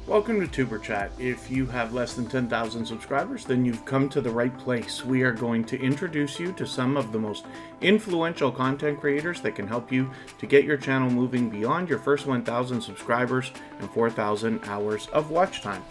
Welcome to Tuberchat. If you have less than 10,000 subscribers, then you've come to the right place. We are going to introduce you to some of the most influential content creators that can help you to get your channel moving beyond your first 1,000 subscribers and 4,000 hours of watch time.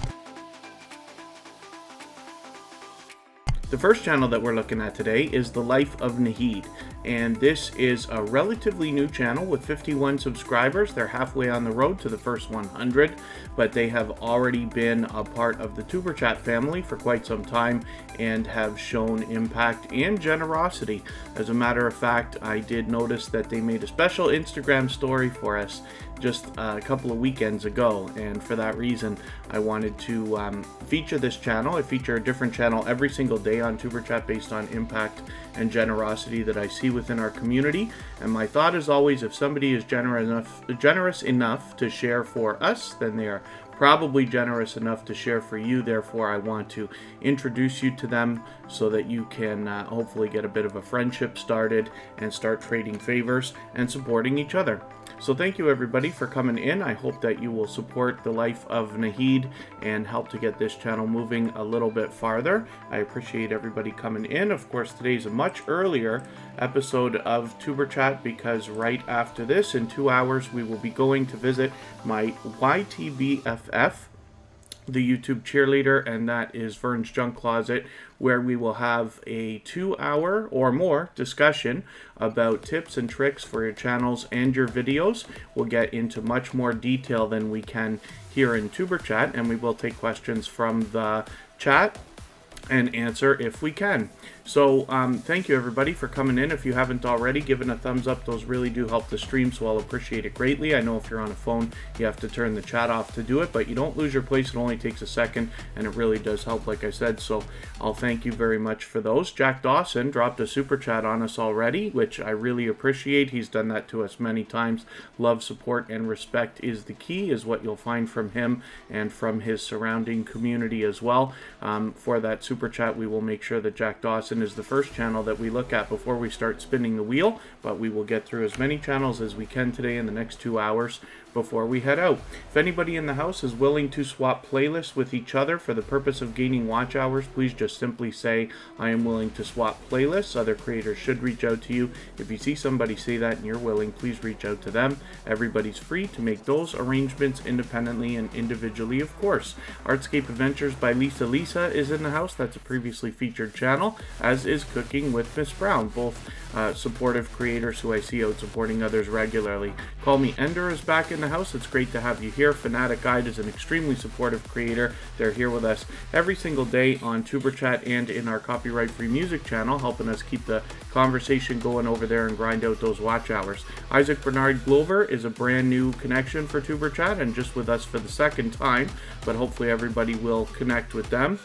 The first channel that we're looking at today is The Life of Nahid, and this is a relatively new channel with 51 subscribers. They're halfway on the road to the first 100, but they have already been a part of the Tuberchat family for quite some time and have shown impact and generosity. As a matter of fact, I did notice that they made a special Instagram story for us just a couple of weekends ago, and for that reason I wanted to feature this channel. I feature a different channel every single day on Tuberchat based on impact and generosity that I see within our community, and my thought is always, if somebody is generous enough to share for us, then they are probably generous enough to share for you. Therefore, I want to introduce you to them so that you can hopefully get a bit of a friendship started and start trading favors and supporting each other. So thank you everybody for coming in. I hope that you will support The Life of Nahid and help to get this channel moving a little bit farther. I appreciate everybody coming in. Of course, today's a much earlier episode of Tuberchat because right after this, in 2 hours, we will be going to visit my YTBFF, the YouTube cheerleader, and that is Vern's Junk Closet, where we will have a 2-hour or more discussion about tips and tricks for your channels and your videos. We'll get into much more detail than we can here in Tuberchat, and we will take questions from the chat and answer if we can. So thank you everybody for coming in. If you haven't already, given a thumbs up, those really do help the stream, so I'll appreciate it greatly. I know if you're on a phone you have to turn the chat off to do it, but you don't lose your place. It only takes a second and it really does help, like I said, so I'll thank you very much for those. Jack Dawson dropped a super chat on us already, which I really appreciate. He's done that to us many times. Love, support, and respect is the key, is what you'll find from him and from his surrounding community as well. For that super chat, we will make sure that Jack Dawson is the first channel that we look at before we start spinning the wheel, but we will get through as many channels as we can today in the next 2 hours before we head out. If anybody in the house is willing to swap playlists with each other for the purpose of gaining watch hours, please just simply say, I am willing to swap playlists. Other creators should reach out to you. If you see somebody say that and you're willing, please reach out to them. Everybody's free to make those arrangements independently and individually, of course. Artscape Adventures by Lisa is in the house. That's a previously featured channel, as is Cooking with Miss Brown, both supportive creators who I see out supporting others regularly. Call Me Ender is back in the house. It's great to have you here. Fanatic Guide is an extremely supportive creator. They're here with us every single day on Tuberchat and in our copyright-free music channel, helping us keep the conversation going over there and grind out those watch hours. Isaac Bernard Glover is a brand new connection for Tuberchat and just with us for the second time, but hopefully everybody will connect with them.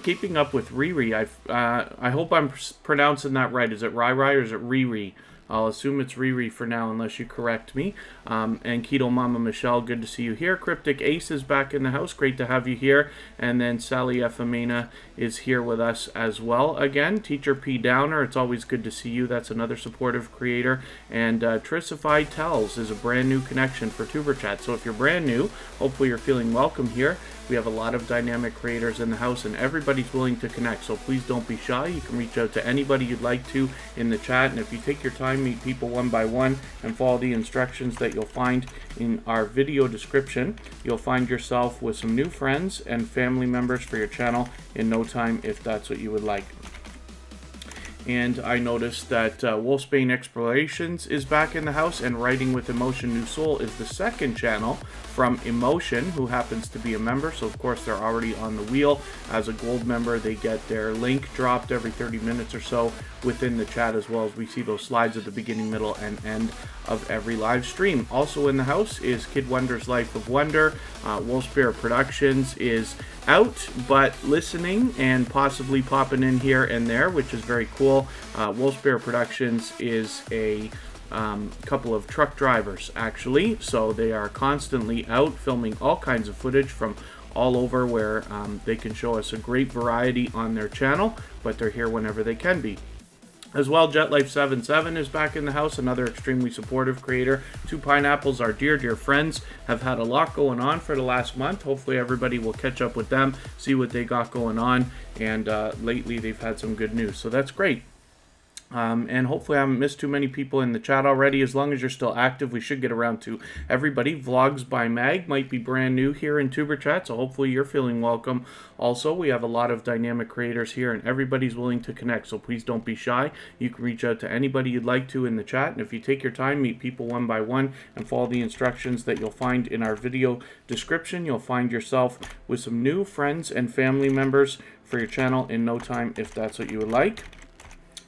Keeping up with Riri, I hope I'm pronouncing that right. Is it Rai or is it Riri? I'll assume it's Riri for now unless you correct me. And Keto Mama Michelle, good to see you here. Cryptic Ace is back in the house. Great to have you here. And then Sally Efamena is here with us as well. Again, Teacher P. Downer, it's always good to see you. That's another supportive creator. And Trissify Tells is a brand new connection for Tuberchat. So if you're brand new, hopefully you're feeling welcome here. We have a lot of dynamic creators in the house and everybody's willing to connect, so please don't be shy. You can reach out to anybody you'd like to in the chat, and if you take your time, meet people one by one and follow the instructions that you'll find in our video description, you'll find yourself with some new friends and family members for your channel in no time if that's what you would like. And I noticed that Wolfsbane Explorations is back in the house, and Writing with Emotion New Soul is the second channel from Emotion, who happens to be a member, so of course they're already on the wheel. As a gold member, they get their link dropped every 30 minutes or so within the chat, as well as we see those slides at the beginning, middle, and end of every live stream. Also in the house is Kid Wonder's Life of Wonder. Wolfspear Productions is out, but listening and possibly popping in here and there, which is very cool. Wolfspear Productions is a couple of truck drivers, actually, so they are constantly out filming all kinds of footage from all over where they can show us a great variety on their channel, but they're here whenever they can be. As well, JetLife77 is back in the house, another extremely supportive creator. Two Pineapples, our dear friends, have had a lot going on for the last month. Hopefully everybody will catch up with them, see what they got going on, and lately they've had some good news, so that's great. And hopefully I haven't missed too many people in the chat already. As long as you're still active, we should get around to everybody. Vlogs by Mag might be brand new here in Tuberchat, so hopefully you're feeling welcome. Also, we have a lot of dynamic creators here, and everybody's willing to connect, so please don't be shy. You can reach out to anybody you'd like to in the chat, and if you take your time, meet people one by one, and follow the instructions that you'll find in our video description, you'll find yourself with some new friends and family members for your channel in no time, if that's what you would like.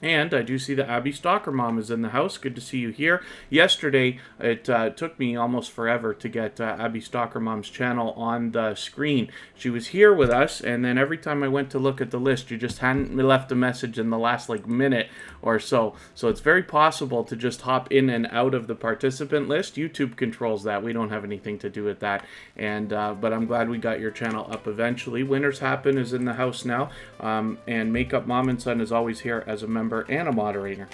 And I do see that Abby Stalker Mom is in the house. Good to see you here. Yesterday, it took me almost forever to get Abby Stalker Mom's channel on the screen. She was here with us, and then every time I went to look at the list, you just hadn't left a message in the last minute or so. So it's very possible to just hop in and out of the participant list. YouTube controls that. We don't have anything to do with that. And but I'm glad we got your channel up eventually. Winners Happen is in the house now, and Makeup Mom and Son is always here as a member and a moderator.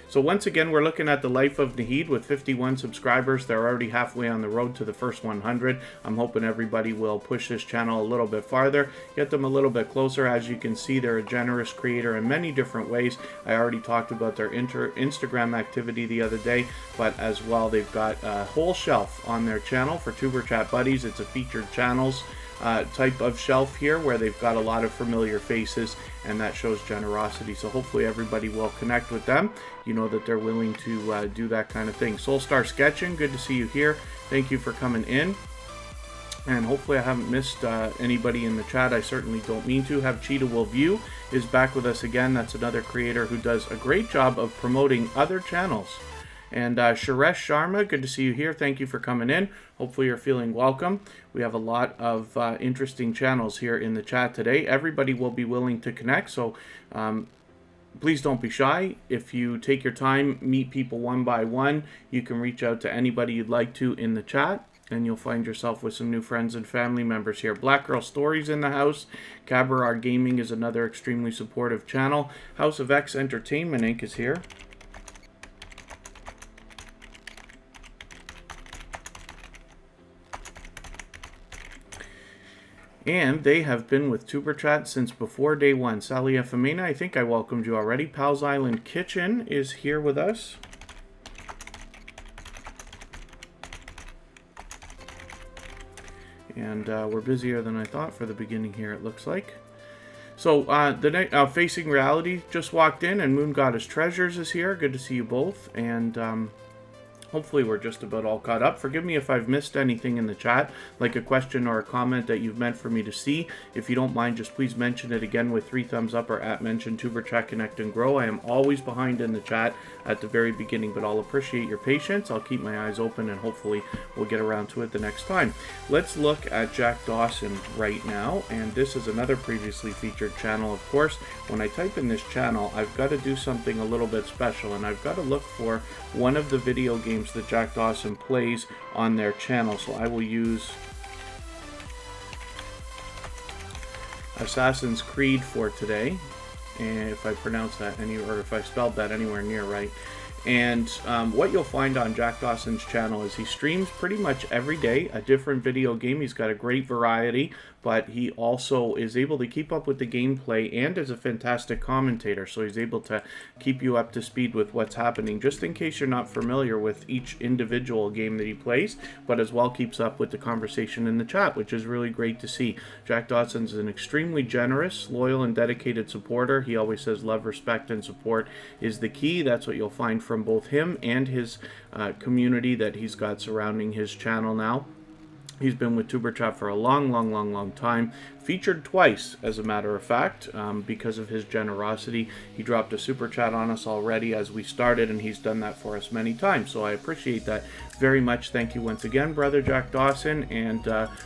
So once again, we're looking at the life of Nahid with 51 subscribers. They're already halfway on the road to the first 100. I'm hoping everybody will push this channel a little bit farther, get them a little bit closer. As you can see, they're a generous creator in many different ways. I already talked about their Instagram activity the other day, but as well, they've got a whole shelf on their channel for Tuberchat Buddies. It's a featured channels type of shelf here where they've got a lot of familiar faces, and that shows generosity. So hopefully everybody will connect with them. You know that they're willing to do that kind of thing. Soulstar Sketching, good to see you here. Thank you for coming in. And hopefully I haven't missed anybody in the chat. I certainly don't mean to. Have Cheetah Will View is back with us again. That's another creator who does a great job of promoting other channels. And Suresh Sharma, good to see you here. Thank you for coming in. Hopefully you're feeling welcome. We have a lot of interesting channels here in the chat today. Everybody will be willing to connect, so please don't be shy. If you take your time, meet people one by one. You can reach out to anybody you'd like to in the chat, and you'll find yourself with some new friends and family members here. Black Girl Stories in the house. Cabaret Gaming is another extremely supportive channel. House of X Entertainment Inc. is here. And they have been with Tuberchat since before day one. Sally Efemina, I think I welcomed you already. Pals Island Kitchen is here with us. And we're busier than I thought for the beginning here, it looks like. So, Facing Reality just walked in, and Moon Goddess Treasures is here. Good to see you both. And hopefully we're just about all caught up. Forgive me if I've missed anything in the chat, like a question or a comment that you've meant for me to see. If you don't mind, just please mention it again with 3 thumbs up or @mention Tuberchat Connect and Grow. I am always behind in the chat at the very beginning, but I'll appreciate your patience. I'll keep my eyes open, and hopefully we'll get around to it the next time. Let's look at Jack Dawson right now, and this is another previously featured channel. Of course, when I type in this channel, I've got to do something a little bit special, and I've got to look for one of the video games that Jack Dawson plays on their channel. So I will use Assassin's Creed for today, and if I pronounce that or if I spelled that anywhere near right. And what you'll find on Jack Dawson's channel is he streams pretty much every day a different video game. He's got a great variety, but he also is able to keep up with the gameplay and is a fantastic commentator, so he's able to keep you up to speed with what's happening, just in case you're not familiar with each individual game that he plays, but as well keeps up with the conversation in the chat, which is really great to see. Jack Dawson's an extremely generous, loyal, and dedicated supporter. He always says love, respect, and support is the key. That's what you'll find from both him and his community that he's got surrounding his channel now. He's been with Tuberchat for a long time. Featured twice, as a matter of fact, because of his generosity. He dropped a super chat on us already as we started, and he's done that for us many times. So I appreciate that very much. Thank you once again, brother Jack Dawson, and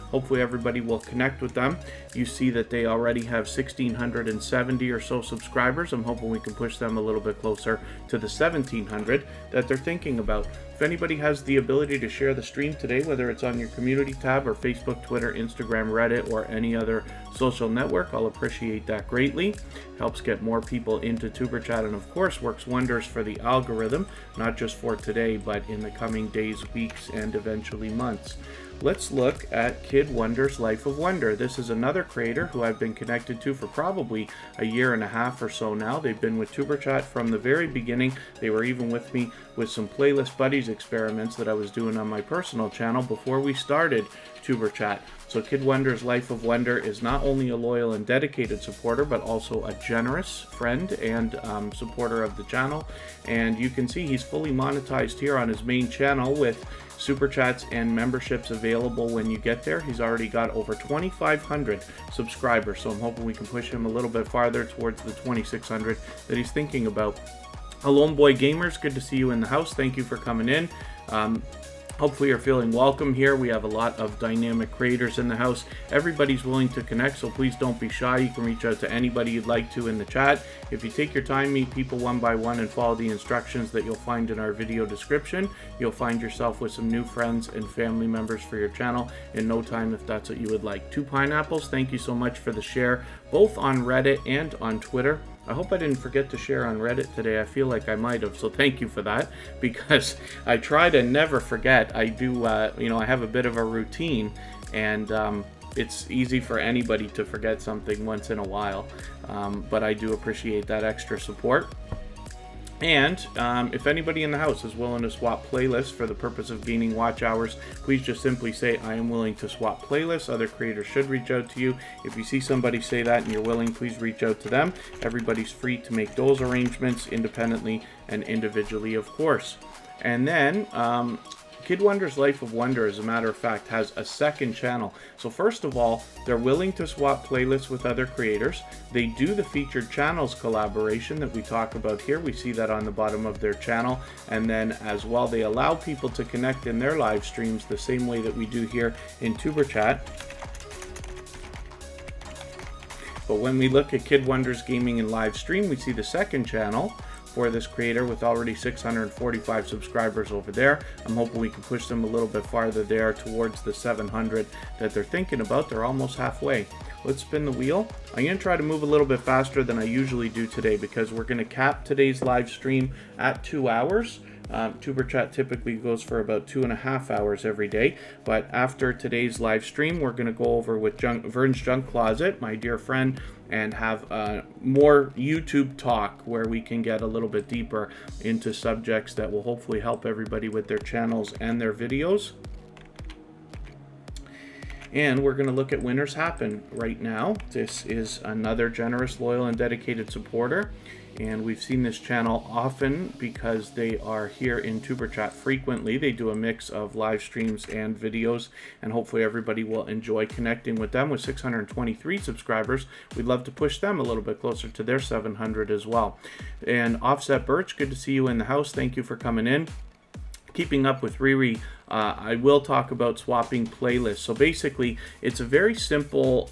hopefully everybody will connect with them. You see that they already have 1,670 or so subscribers. I'm hoping we can push them a little bit closer to the 1,700 that they're thinking about. If anybody has the ability to share the stream today, whether it's on your community tab or Facebook, Twitter, Instagram, Reddit, or any other social network. I'll appreciate that greatly. Helps get more people into Tuberchat, and of course works wonders for the algorithm, not just for today, but in the coming days, weeks, and eventually months. Let's look at Kid Wonder's Life of Wonder. This is another creator who I've been connected to for probably a year and a half or so now. They've been with Tuberchat from the very beginning. They were even with me with some Playlist Buddies experiments that I was doing on my personal channel before we started Tuberchat. So Kid Wonder's Life of Wonder is not only a loyal and dedicated supporter, but also a generous friend and supporter of the channel. And you can see he's fully monetized here on his main channel with Super Chats and memberships available when you get there. He's already got over 2,500 subscribers, so I'm hoping we can push him a little bit farther towards the 2,600 that he's thinking about. Alone Boy Gamers, good to see you in the house. Thank you for coming in. Hopefully you're feeling welcome here. We have a lot of dynamic creators in the house. Everybody's willing to connect, so please don't be shy. You can reach out to anybody you'd like to in the chat. If you take your time, meet people one by one, and follow the instructions that you'll find in our video description, you'll find yourself with some new friends and family members for your channel in no time if that's what you would like. Two Pineapples, thank you so much for the share, both on Reddit and on Twitter. I hope I didn't forget to share on Reddit today. I feel like I might have, so thank you for that, because I try to never forget. I do, I have a bit of a routine, and it's easy for anybody to forget something once in a while, but I do appreciate that extra support. And if anybody in the house is willing to swap playlists for the purpose of gaining watch hours, please just simply say, I am willing to swap playlists. Other creators should reach out to you. If you see somebody say that and you're willing, please reach out to them. Everybody's free to make those arrangements independently and individually, of course. And then Kid Wonder's Life of Wonder, as a matter of fact, has a second channel. So first of all, they're willing to swap playlists with other creators. They do the featured channels collaboration that we talk about here. We see that on the bottom of their channel. And then as well, they allow people to connect in their live streams the same way that we do here in Tuberchat. But when we look at Kid Wonder's Gaming and Live Stream, we see the second channel for this creator with already 645 subscribers over there. I'm hoping we can push them a little bit farther there towards the 700 that they're thinking about. They're almost halfway. Let's spin the wheel. I'm going to try to move a little bit faster than I usually do today because we're going to cap today's live stream at 2 hours. Tuberchat typically goes for about 2.5 hours every day, but after today's live stream, we're going to go over with Vern's Junk Closet, my dear friend, and have more YouTube talk where we can get a little bit deeper into subjects that will hopefully help everybody with their channels and their videos. And we're going to look at Winners Happen right now. This is another generous, loyal, and dedicated supporter. And we've seen this channel often because they are here in Tuberchat frequently. They do a mix of live streams and videos, and hopefully everybody will enjoy connecting with them. With 623 subscribers, we'd love to push them a little bit closer to their 700 as well. And Offset Birch, good to see you in the house. Thank you for coming in. Keeping up with Riri, I will talk about swapping playlists. So basically, it's a very simple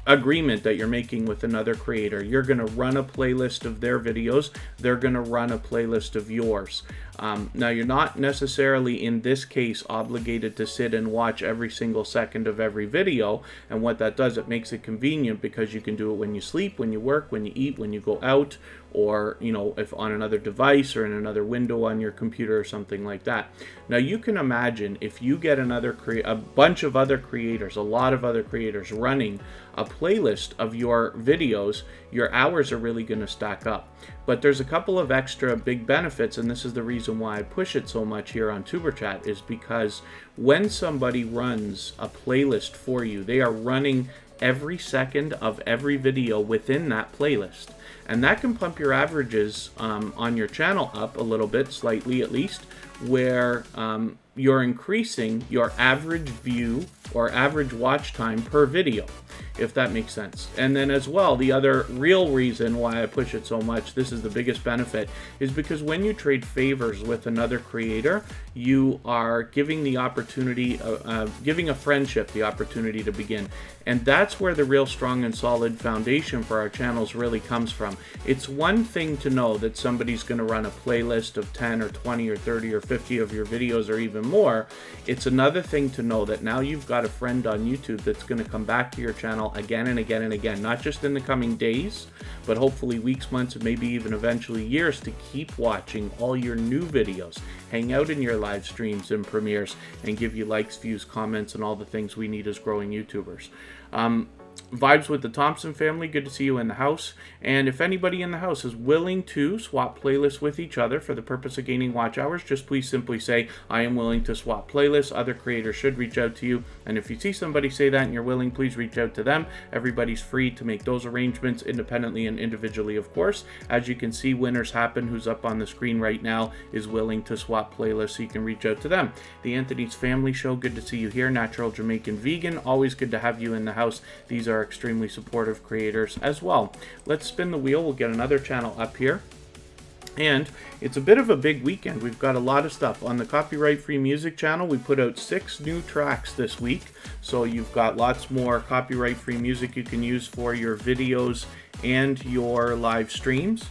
agreement that you're making with another creator. You're going to run a playlist of their videos. They're going to run a playlist of yours. Now, you're not necessarily, in this case, obligated to sit and watch every single second of every video. And what that does, it makes it convenient because you can do it when you sleep, when you work, when you eat, when you go out, or, you know, if on another device or in another window on your computer or something like that. Now, you can imagine if you get a bunch of other creators, a lot of other creators running a playlist of your videos, your hours are really going to stack up. But there's a couple of extra big benefits, and this is the reason why I push it so much here on Tuberchat, is because when somebody runs a playlist for you, they are running every second of every video within that playlist. And that can pump your averages on your channel up a little bit, slightly at least, where you're increasing your average view or average watch time per video, if that makes sense. And then as well, the other real reason why I push it so much, this is the biggest benefit, is because when you trade favors with another creator, you are giving the opportunity, giving a friendship the opportunity to begin. And that's where the real strong and solid foundation for our channels really comes from. It's one thing to know that somebody's going to run a playlist of 10 or 20 or 30 or 50 of your videos or even more. It's another thing to know that now you've got a friend on YouTube that's going to come back to your channel again and again and again, not just in the coming days, but hopefully weeks, months, and maybe even eventually years, to keep watching all your new videos, hang out in your live streams and premieres, and give you likes, views, comments, and all the things we need as growing YouTubers. Vibes with the Thompson family, good to see you in the house. And if anybody in the house is willing to swap playlists with each other for the purpose of gaining watch hours, just please simply say, I am willing to swap playlists. Other creators should reach out to you. And if you see somebody say that and you're willing, please reach out to them. Everybody's free to make those arrangements independently and individually, of course. As you can see, Winners Happen, who's up on the screen right now, is willing to swap playlists, so you can reach out to them. The Anthony's Family Show, good to see you here. Natural Jamaican Vegan, always good to have you in the house. These are extremely supportive creators as well. Let's spin the wheel. We'll get another channel up here. And it's a bit of a big weekend. We've got a lot of stuff. On the Copyright Free Music channel, we put out 6 new tracks this week. So you've got lots more copyright free music you can use for your videos and your live streams.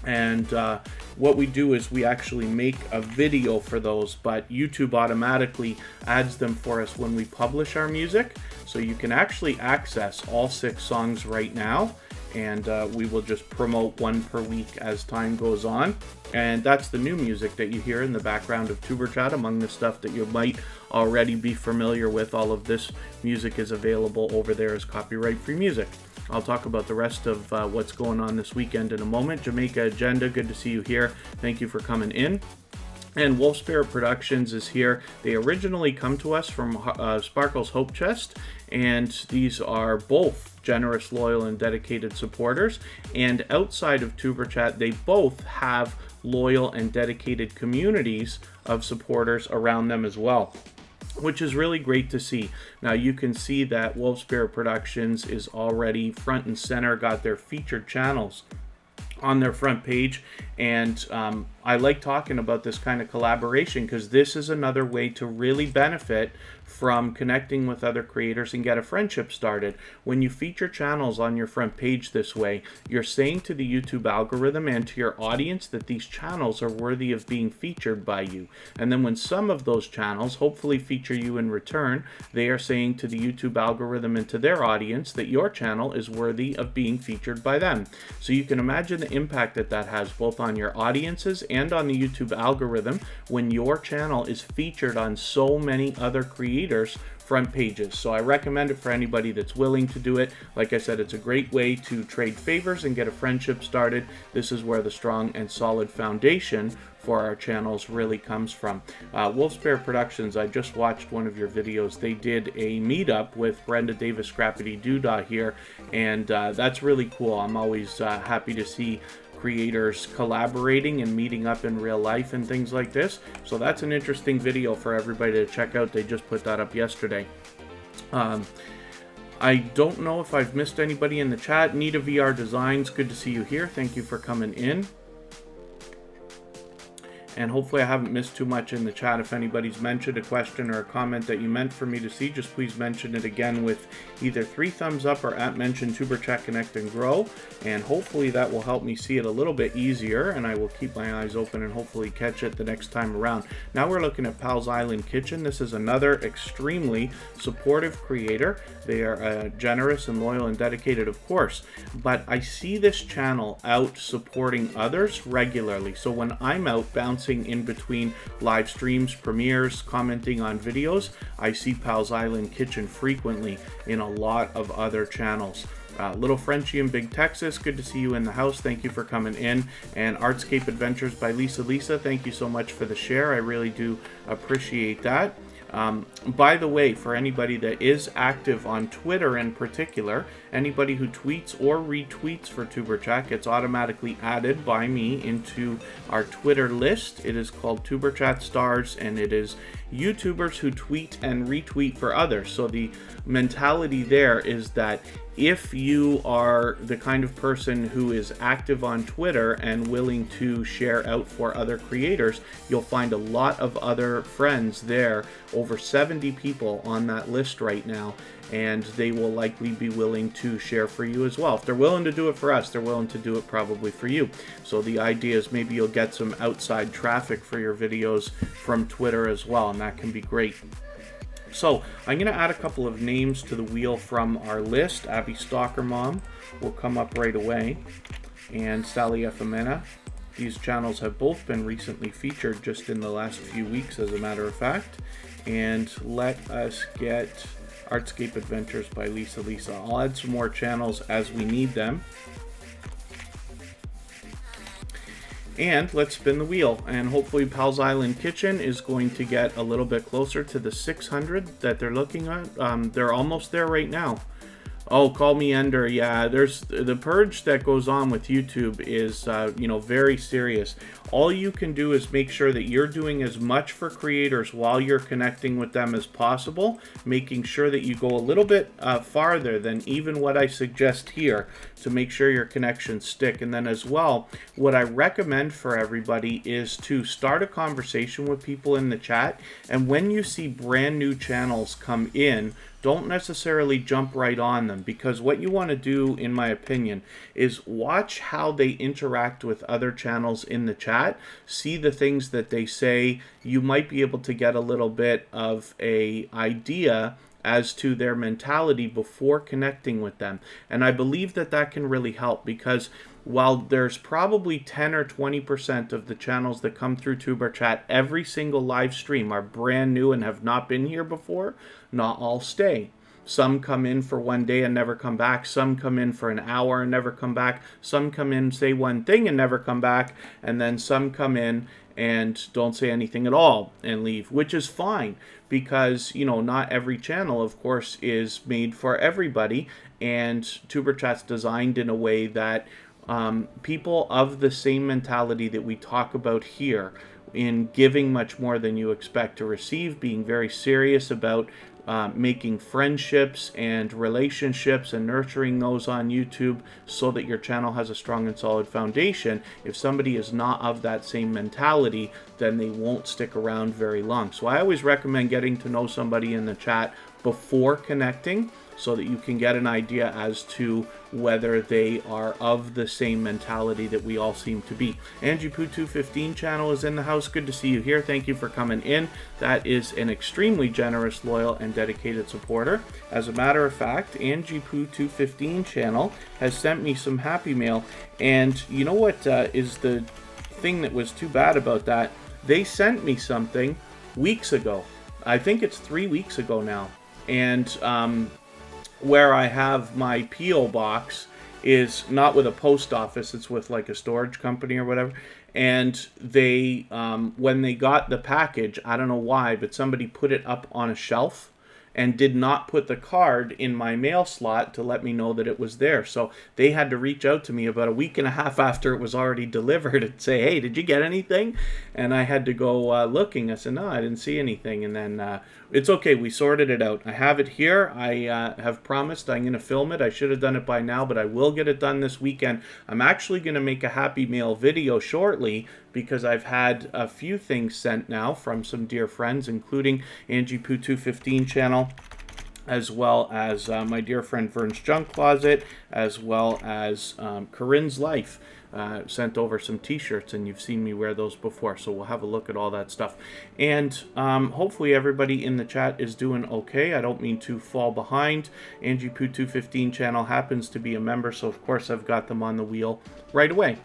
And what we do is we actually make a video for those, but YouTube automatically adds them for us when we publish our music. So you can actually access all 6 songs right now, and we will just promote one per week as time goes on. And that's the new music that you hear in the background of Tuberchat. Among the stuff that you might already be familiar with, all of this music is available over there as copyright free music. I'll talk about the rest of what's going on this weekend in a moment. Jamaica Agenda, good to see you here. Thank you for coming in. And Wolf Spirit Productions is here. They originally come to us from Sparkle's Hope Chest, and these are both generous, loyal, and dedicated supporters. And outside of Tuberchat, they both have loyal and dedicated communities of supporters around them as well, which is really great to see. Now you can see that Wolf Spirit Productions is already front and center, got their featured channels on their front page, and I like talking about this kind of collaboration because this is another way to really benefit from connecting with other creators and get a friendship started. When you feature channels on your front page this way, you're saying to the YouTube algorithm and to your audience that these channels are worthy of being featured by you. And then when some of those channels hopefully feature you in return, they are saying to the YouTube algorithm and to their audience that your channel is worthy of being featured by them. So you can imagine the impact that that has both on your audiences and on the YouTube algorithm when your channel is featured on so many other creators' front pages. So I recommend it for anybody that's willing to do it. Like I said, it's a great way to trade favors and get a friendship started. This is where the strong and solid foundation for our channels really comes from. Wolf Spirit Productions, I just watched one of your videos. They did a meetup with Brenda Davis Scrappity Doodah here, and that's really cool. I'm always happy to see creators collaborating and meeting up in real life and things like this. So that's an interesting video for everybody to check out. They just put that up yesterday. I don't know if I've missed anybody in the chat. Nita VR Designs, good to see you here. Thank you for coming in. And hopefully I haven't missed too much in the chat. If anybody's mentioned a question or a comment that you meant for me to see, just please mention it again with either 3 thumbs up or at mention Tuberchat Connect and Grow. And hopefully that will help me see it a little bit easier, and I will keep my eyes open and hopefully catch it the next time around. Now we're looking at Pal's Island Kitchen. This is another extremely supportive creator. They are generous and loyal and dedicated, of course, but I see this channel out supporting others regularly. So when I'm out bouncing in between live streams, premieres, commenting on videos, I see Pal's Island Kitchen frequently in a lot of other channels. Little Frenchie in Big Texas, good to see you in the house. Thank you for coming in. And Artscape Adventures by Lisa, thank you so much for the share. I really do appreciate that. By the way, for anybody that is active on Twitter in particular, anybody who tweets or retweets for Tuberchat gets automatically added by me into our Twitter list. It is called Tuberchat Stars, and it is YouTubers who tweet and retweet for others. So the mentality there is that if you are the kind of person who is active on Twitter and willing to share out for other creators, you'll find a lot of other friends there, over 70 people on that list right now. and they will likely be willing to share for you as well. If they're willing to do it for us, they're willing to do it probably for you. So the idea is maybe you'll get some outside traffic for your videos from Twitter as well, and that can be great. So I'm going to add a couple of names to the wheel from our list. Abby Stalker Mom will come up right away, and Sally Efemena. These channels have both been recently featured just in the last few weeks, as a matter of fact. And let us get Artscape Adventures by Lisa. I'll add some more channels as we need them. And let's spin the wheel, and hopefully Pal's Island Kitchen is going to get a little bit closer to the 600 that they're looking at. They're almost there right now. Oh, call me Ender. Yeah, there's the purge that goes on with YouTube is, very serious. All you can do is make sure that you're doing as much for creators while you're connecting with them as possible, making sure that you go a little bit farther than even what I suggest here to make sure your connections stick. And then as well, what I recommend for everybody is to start a conversation with people in the chat. And when you see brand new channels come in, don't necessarily jump right on them, because what you want to do, in my opinion, is watch how they interact with other channels in the chat, see the things that they say. You might be able to get a little bit of an idea as to their mentality before connecting with them. And I believe that that can really help, because while there's probably 10 or 20% of the channels that come through Tuberchat every single live stream are brand new and have not been here before, not all stay. Some come in for one day and never come back. Some come in for an hour and never come back. Some come in, say one thing and never come back. And then some come in and don't say anything at all and leave, which is fine, because, not every channel, of course, is made for everybody. And Tuberchat's designed in a way that people of the same mentality that we talk about here, in giving much more than you expect to receive, being very serious about making friendships and relationships and nurturing those on YouTube so that your channel has a strong and solid foundation. If somebody is not of that same mentality, then they won't stick around very long. So I always recommend getting to know somebody in the chat before connecting, so that you can get an idea as to whether they are of the same mentality that we all seem to be. Angie Poo 215 channel is in the house. Good to see you here. Thank you for coming in. That is an extremely generous, loyal, and dedicated supporter. As a matter of fact, Angie Poo 215 channel has sent me some happy mail, and you know what is the thing that was too bad about that? They sent me something weeks ago. I think it's 3 weeks ago now. And where I have my P.O. box is not with a post office, it's with like a storage company or whatever. And they, when they got the package, I don't know why, but somebody put it up on a shelf and did not put the card in my mail slot to let me know that it was there. So they had to reach out to me about a week and a half after it was already delivered and say, hey, did you get anything? And I had to go looking. I said, no, I didn't see anything. And then it's okay. We sorted it out. I have it here. I have promised I'm going to film it. I should have done it by now, but I will get it done this weekend. I'm actually going to make a Happy Mail video shortly, because I've had a few things sent now from some dear friends, including Angie Poo 215 channel, as well as my dear friend Vern's Junk Closet, as well as Corinne's Life. Sent over some t-shirts, and you've seen me wear those before, so we'll have a look at all that stuff. And hopefully everybody in the chat is doing okay. I don't mean to fall behind. Angie Poo 215 channel happens to be a member, so of course I've got them on the wheel right away.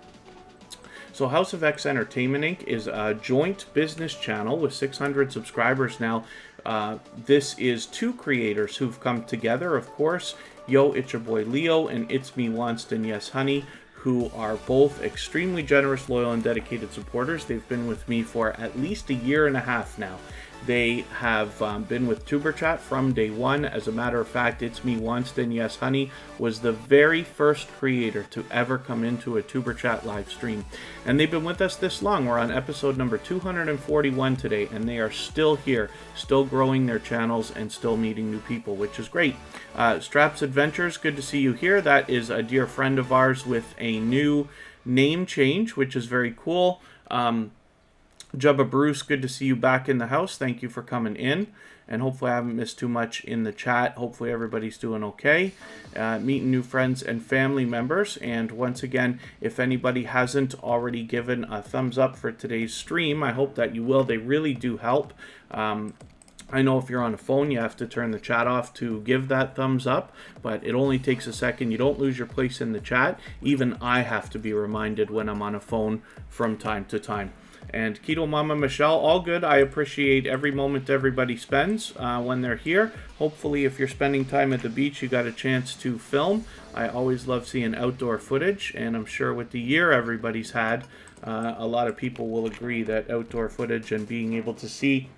So House of X Entertainment Inc. is a joint business channel with 600 subscribers now. This is two creators who've come together, of course. Yo, it's your boy Leo, and it's me, Wanston Yes Honey, who are both extremely generous, loyal, and dedicated supporters. They've been with me for at least a year and a half now. They have been with Tuberchat from day one. As a matter of fact, It's Me Wanston Yes Honey was the very first creator to ever come into a Tuberchat live stream. And they've been with us this long. We're on episode number 241 today, and they are still here, still growing their channels and still meeting new people, which is great. Straps Adventures, good to see you here. That is a dear friend of ours with a new name change, which is very cool. Jubba Bruce, good to see you back in the house. Thank you for coming in. And hopefully I haven't missed too much in the chat. Hopefully everybody's doing okay. Meeting new friends and family members. And once again, if anybody hasn't already given a thumbs up for today's stream, I hope that you will. They really do help. I know if you're on a phone, you have to turn the chat off to give that thumbs up, but it only takes a second. You don't lose your place in the chat. Even I have to be reminded when I'm on a phone from time to time. And Keto Mama Michelle, all good. I appreciate every moment everybody spends when they're here. Hopefully, if you're spending time at the beach, you got a chance to film. I always love seeing outdoor footage, and I'm sure with the year everybody's had, a lot of people will agree that outdoor footage and being able to see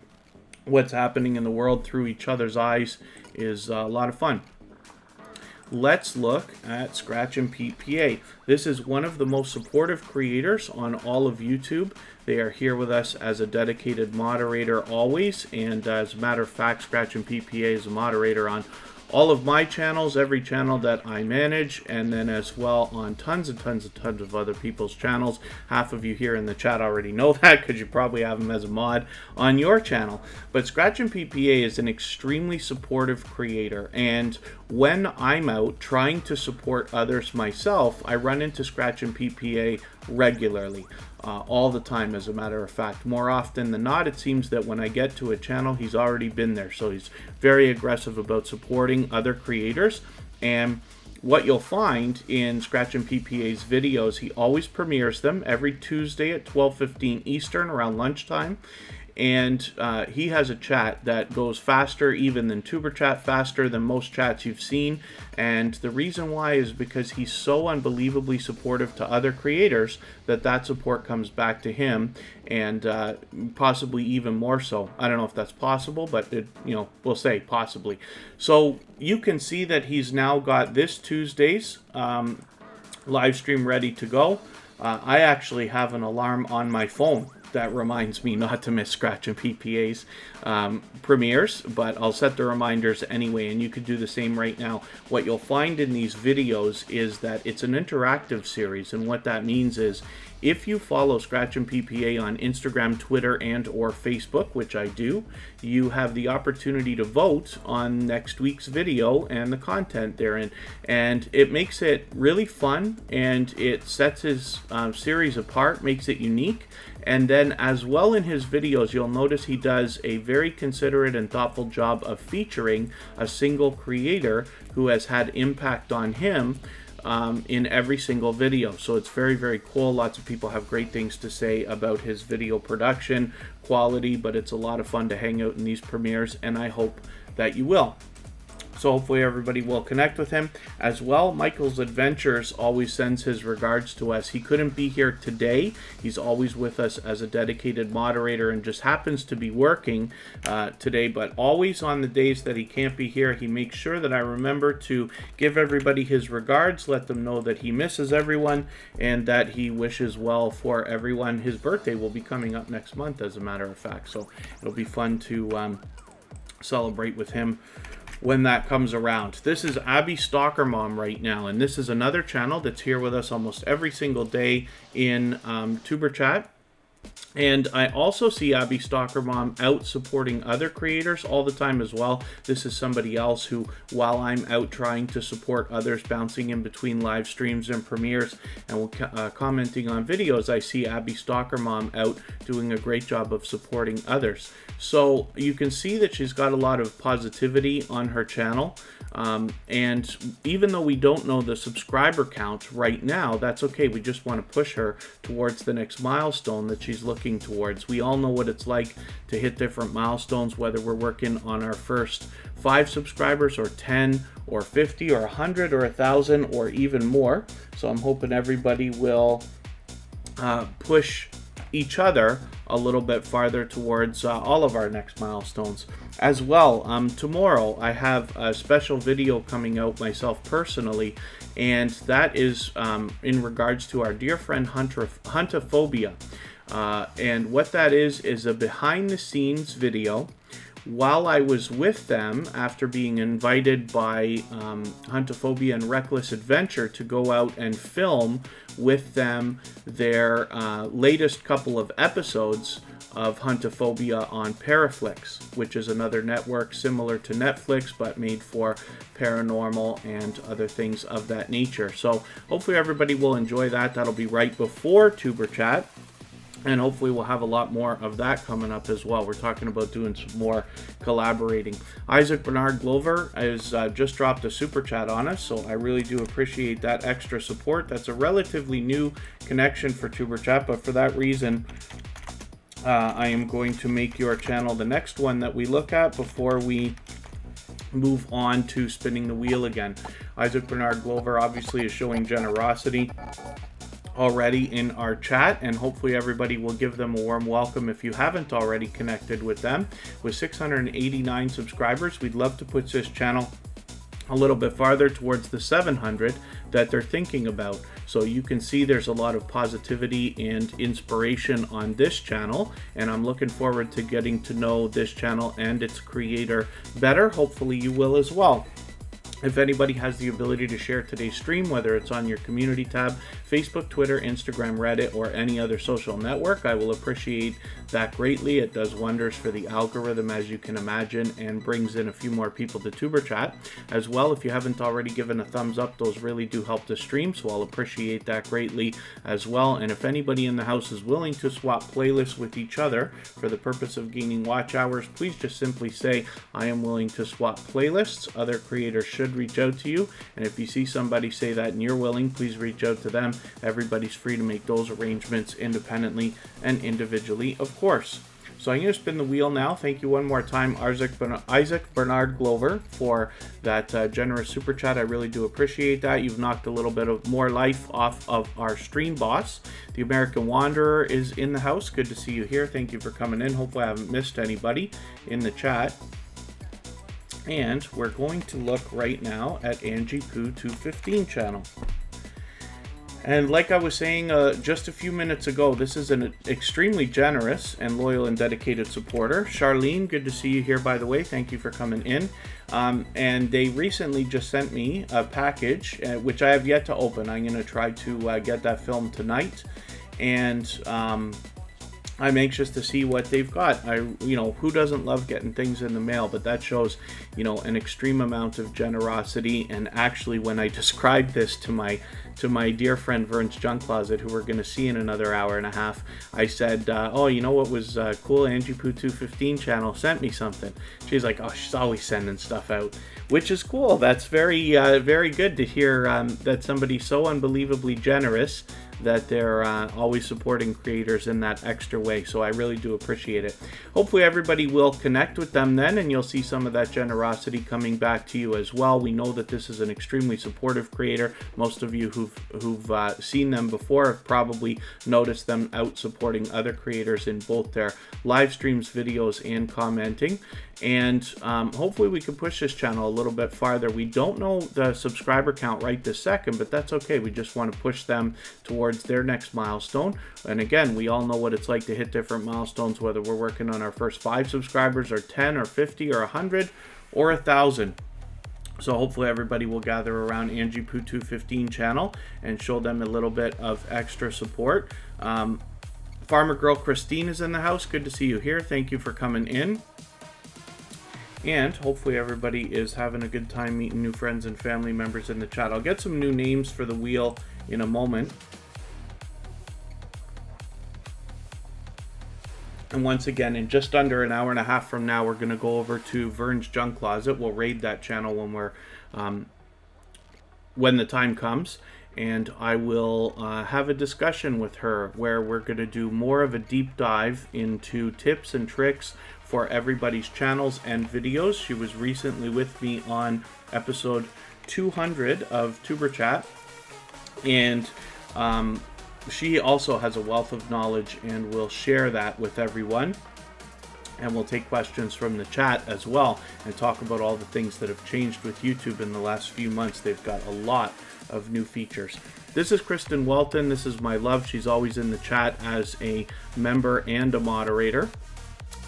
what's happening in the world through each other's eyes is a lot of fun. Let's look at Scratch and Pete PA. This is one of the most supportive creators on all of YouTube. They are here with us as a dedicated moderator always, and as a matter of fact, Scratch and Pete PA is a moderator on all of my channels, every channel that I manage, and then as well on tons and tons and tons of other people's channels. Half of you here in the chat already know that because you probably have him as a mod on your channel. But Scratch and PPA is an extremely supportive creator, and when I'm out trying to support others myself, I run into Scratch and PPA regularly. All the time, as a matter of fact. More often than not, it seems that when I get to a channel, he's already been there. So he's very aggressive about supporting other creators. And what you'll find in Scratch and PPA's videos, he always premieres them every Tuesday at 12:15 Eastern around lunchtime. And he has a chat that goes faster even than Tuberchat, faster than most chats you've seen. And the reason why is because he's so unbelievably supportive to other creators that support comes back to him, and possibly even more so. I don't know if that's possible, but we'll say possibly. So you can see that he's now got this Tuesday's live stream ready to go. I actually have an alarm on my phone that reminds me not to miss Scratch and PPA's premieres, but I'll set the reminders anyway, and you could do the same right now. What you'll find in these videos is that it's an interactive series, and what that means is if you follow Scratch and PPA on Instagram, Twitter, and or Facebook, which I do, you have the opportunity to vote on next week's video and the content therein. And it makes it really fun, and it sets his series apart, makes it unique. And then as well in his videos, you'll notice he does a very considerate and thoughtful job of featuring a single creator who has had impact on him in every single video. So it's very, very cool. Lots of people have great things to say about his video production quality, but it's a lot of fun to hang out in these premieres, and I hope that you will. So hopefully everybody will connect with him as well. Michael's Adventures always sends his regards to us. He couldn't be here today. He's always with us as a dedicated moderator and just happens to be working today. But always on the days that he can't be here, he makes sure that I remember to give everybody his regards, let them know that he misses everyone and that he wishes well for everyone. His birthday will be coming up next month, as a matter of fact. So it'll be fun to celebrate with him when that comes around. This is Abby Stalker Mom right now, and this is another channel that's here with us almost every single day in Tuberchat. And I also see Abby Stalker Mom out supporting other creators all the time as well. This is somebody else who, while I'm out trying to support others, bouncing in between live streams and premieres and commenting on videos, I see Abby Stalker Mom out doing a great job of supporting others. So you can see that she's got a lot of positivity on her channel. And even though we don't know the subscriber count right now, that's okay. We just want to push her towards the next milestone that she's looking towards. We all know what it's like to hit different milestones, whether we're working on our first 5 subscribers or 10 or 50 or 100 or 1,000 or even more. So I'm hoping everybody will push each other a little bit farther towards all of our next milestones as well. Tomorrow I have a special video coming out myself personally, and that is in regards to our dear friend Huntophobia. And what that is a behind the scenes video while I was with them after being invited by Huntophobia and Reckless Adventure to go out and film with them their latest couple of episodes of Huntophobia on Paraflix, which is another network similar to Netflix but made for paranormal and other things of that nature. So hopefully everybody will enjoy that. That'll be right before Tuberchat. And hopefully we'll have a lot more of that coming up as well. We're talking about doing some more collaborating. Isaac Bernard Glover has just dropped a super chat on us, so I really do appreciate that extra support. That's a relatively new connection for Tuberchat, but for that reason, I am going to make your channel the next one that we look at before we move on to spinning the wheel again. Isaac Bernard Glover obviously is showing generosity already in our chat, and hopefully everybody will give them a warm welcome if you haven't already connected with them. With 689 subscribers, we'd love to put this channel a little bit farther towards the 700 that they're thinking about. So you can see there's a lot of positivity and inspiration on this channel, and I'm looking forward to getting to know this channel and its creator better. Hopefully you will as well. If anybody has the ability to share today's stream, whether it's on your community tab, Facebook, Twitter, Instagram, Reddit, or any other social network, I will appreciate that greatly. It does wonders for the algorithm, as you can imagine, and brings in a few more people to Tuberchat. As well, if you haven't already given a thumbs up, those really do help the stream, so I'll appreciate that greatly as well. And if anybody in the house is willing to swap playlists with each other for the purpose of gaining watch hours, please just simply say, I am willing to swap playlists. Other creators should reach out to you, and if you see somebody say that and you're willing, please reach out to them. Everybody's free to make those arrangements independently and individually, of course. So I'm going to spin the wheel now. Thank you one more time, Isaac Bernard Glover, for that generous super chat. I really do appreciate that. You've knocked a little bit of more life off of our stream boss. The American Wanderer is in the house. Good to see you here. Thank you for coming in. Hopefully I haven't missed anybody in the chat. And we're going to look right now at Angie Poo 215 channel. And like I was saying just a few minutes ago, this is an extremely generous and loyal and dedicated supporter. Charlene, good to see you here, by the way. Thank you for coming in. And they recently just sent me a package, which I have yet to open. I'm going to try to get that filmed tonight. And I'm anxious to see what they've got. Who doesn't love getting things in the mail? But that shows, an extreme amount of generosity. And actually, when I described this to my dear friend Vern's Junk Closet, who we're going to see in another hour and a half, I said, oh, you know what was cool? Angie Poo 215 channel sent me something. She's like, oh, she's always sending stuff out, which is cool. That's very, very good to hear that somebody's so unbelievably generous that they're always supporting creators in that extra way. So I really do appreciate it. Hopefully everybody will connect with them then, and you'll see some of that generosity coming back to you as well. We know that this is an extremely supportive creator. Most of you who've seen them before have probably noticed them out supporting other creators in both their live streams, videos, and commenting. And hopefully we can push this channel a little bit farther. We don't know the subscriber count right this second, but that's okay. We just want to push them towards their next milestone. And again, we all know what it's like to hit different milestones, whether we're working on our first 5 subscribers or 10 or 50 or 100 or 1,000. So hopefully everybody will gather around Angie Poo 215 channel and show them a little bit of extra support. Farmer Girl Christine is in the house. Good to see you here. Thank you for coming in. And hopefully everybody is having a good time meeting new friends and family members in the chat. I'll get some new names for the wheel in a moment. And once again, in just under an hour and a half from now, we're going to go over to Vern's Junk Closet. We'll raid that channel when the time comes. And I will have a discussion with her where we're going to do more of a deep dive into tips and tricks for everybody's channels and videos. She was recently with me on episode 200 of Tuberchat. And she also has a wealth of knowledge and will share that with everyone. And we'll take questions from the chat as well and talk about all the things that have changed with YouTube in the last few months. They've got a lot of new features. This is Kristen Welton. This is my love. She's always in the chat as a member and a moderator.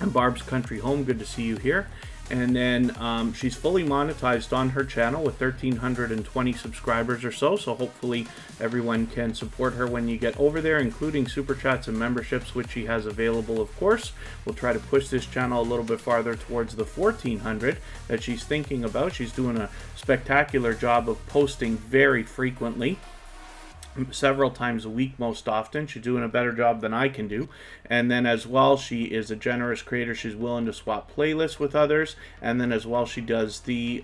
And Barb's Country Home, good to see you here. And then she's fully monetized on her channel with 1,320 subscribers or so. So hopefully everyone can support her when you get over there, including super chats and memberships, which she has available, of course. We'll try to push this channel a little bit farther towards the 1,400 that she's thinking about. She's doing a spectacular job of posting very frequently, several times a week most often. She's doing a better job than I can do. And then as well, she is a generous creator. She's willing to swap playlists with others. And then as well, she does the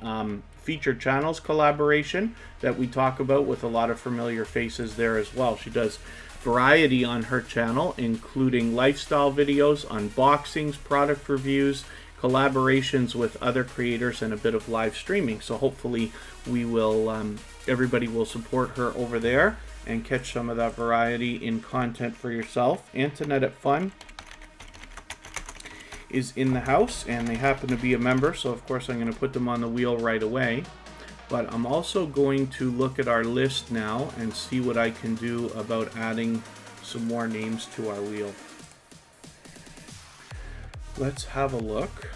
featured channels collaboration that we talk about with a lot of familiar faces there as well. She does variety on her channel, including lifestyle videos, unboxings, product reviews, collaborations with other creators, and a bit of live streaming. So hopefully we will everybody will support her over there and catch some of that variety in content for yourself. Antoinette Fun is in the house, and they happen to be a member, so of course I'm going to put them on the wheel right away. But I'm also going to look at our list now and see what I can do about adding some more names to our wheel. Let's have a look.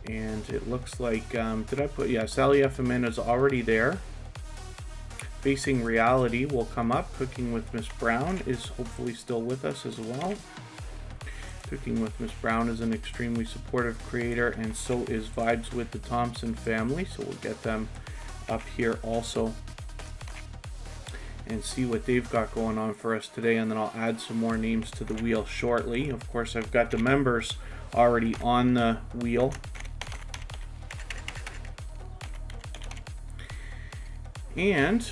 And it looks like, did I put, yeah, Sally FMN is already there. Facing Reality will come up. Cooking with Miss Brown is hopefully still with us as well. Cooking with Miss Brown is an extremely supportive creator, and so is Vibes with the Thompson Family. So we'll get them up here also and see what they've got going on for us today. And then I'll add some more names to the wheel shortly. Of course, I've got the members already on the wheel. And,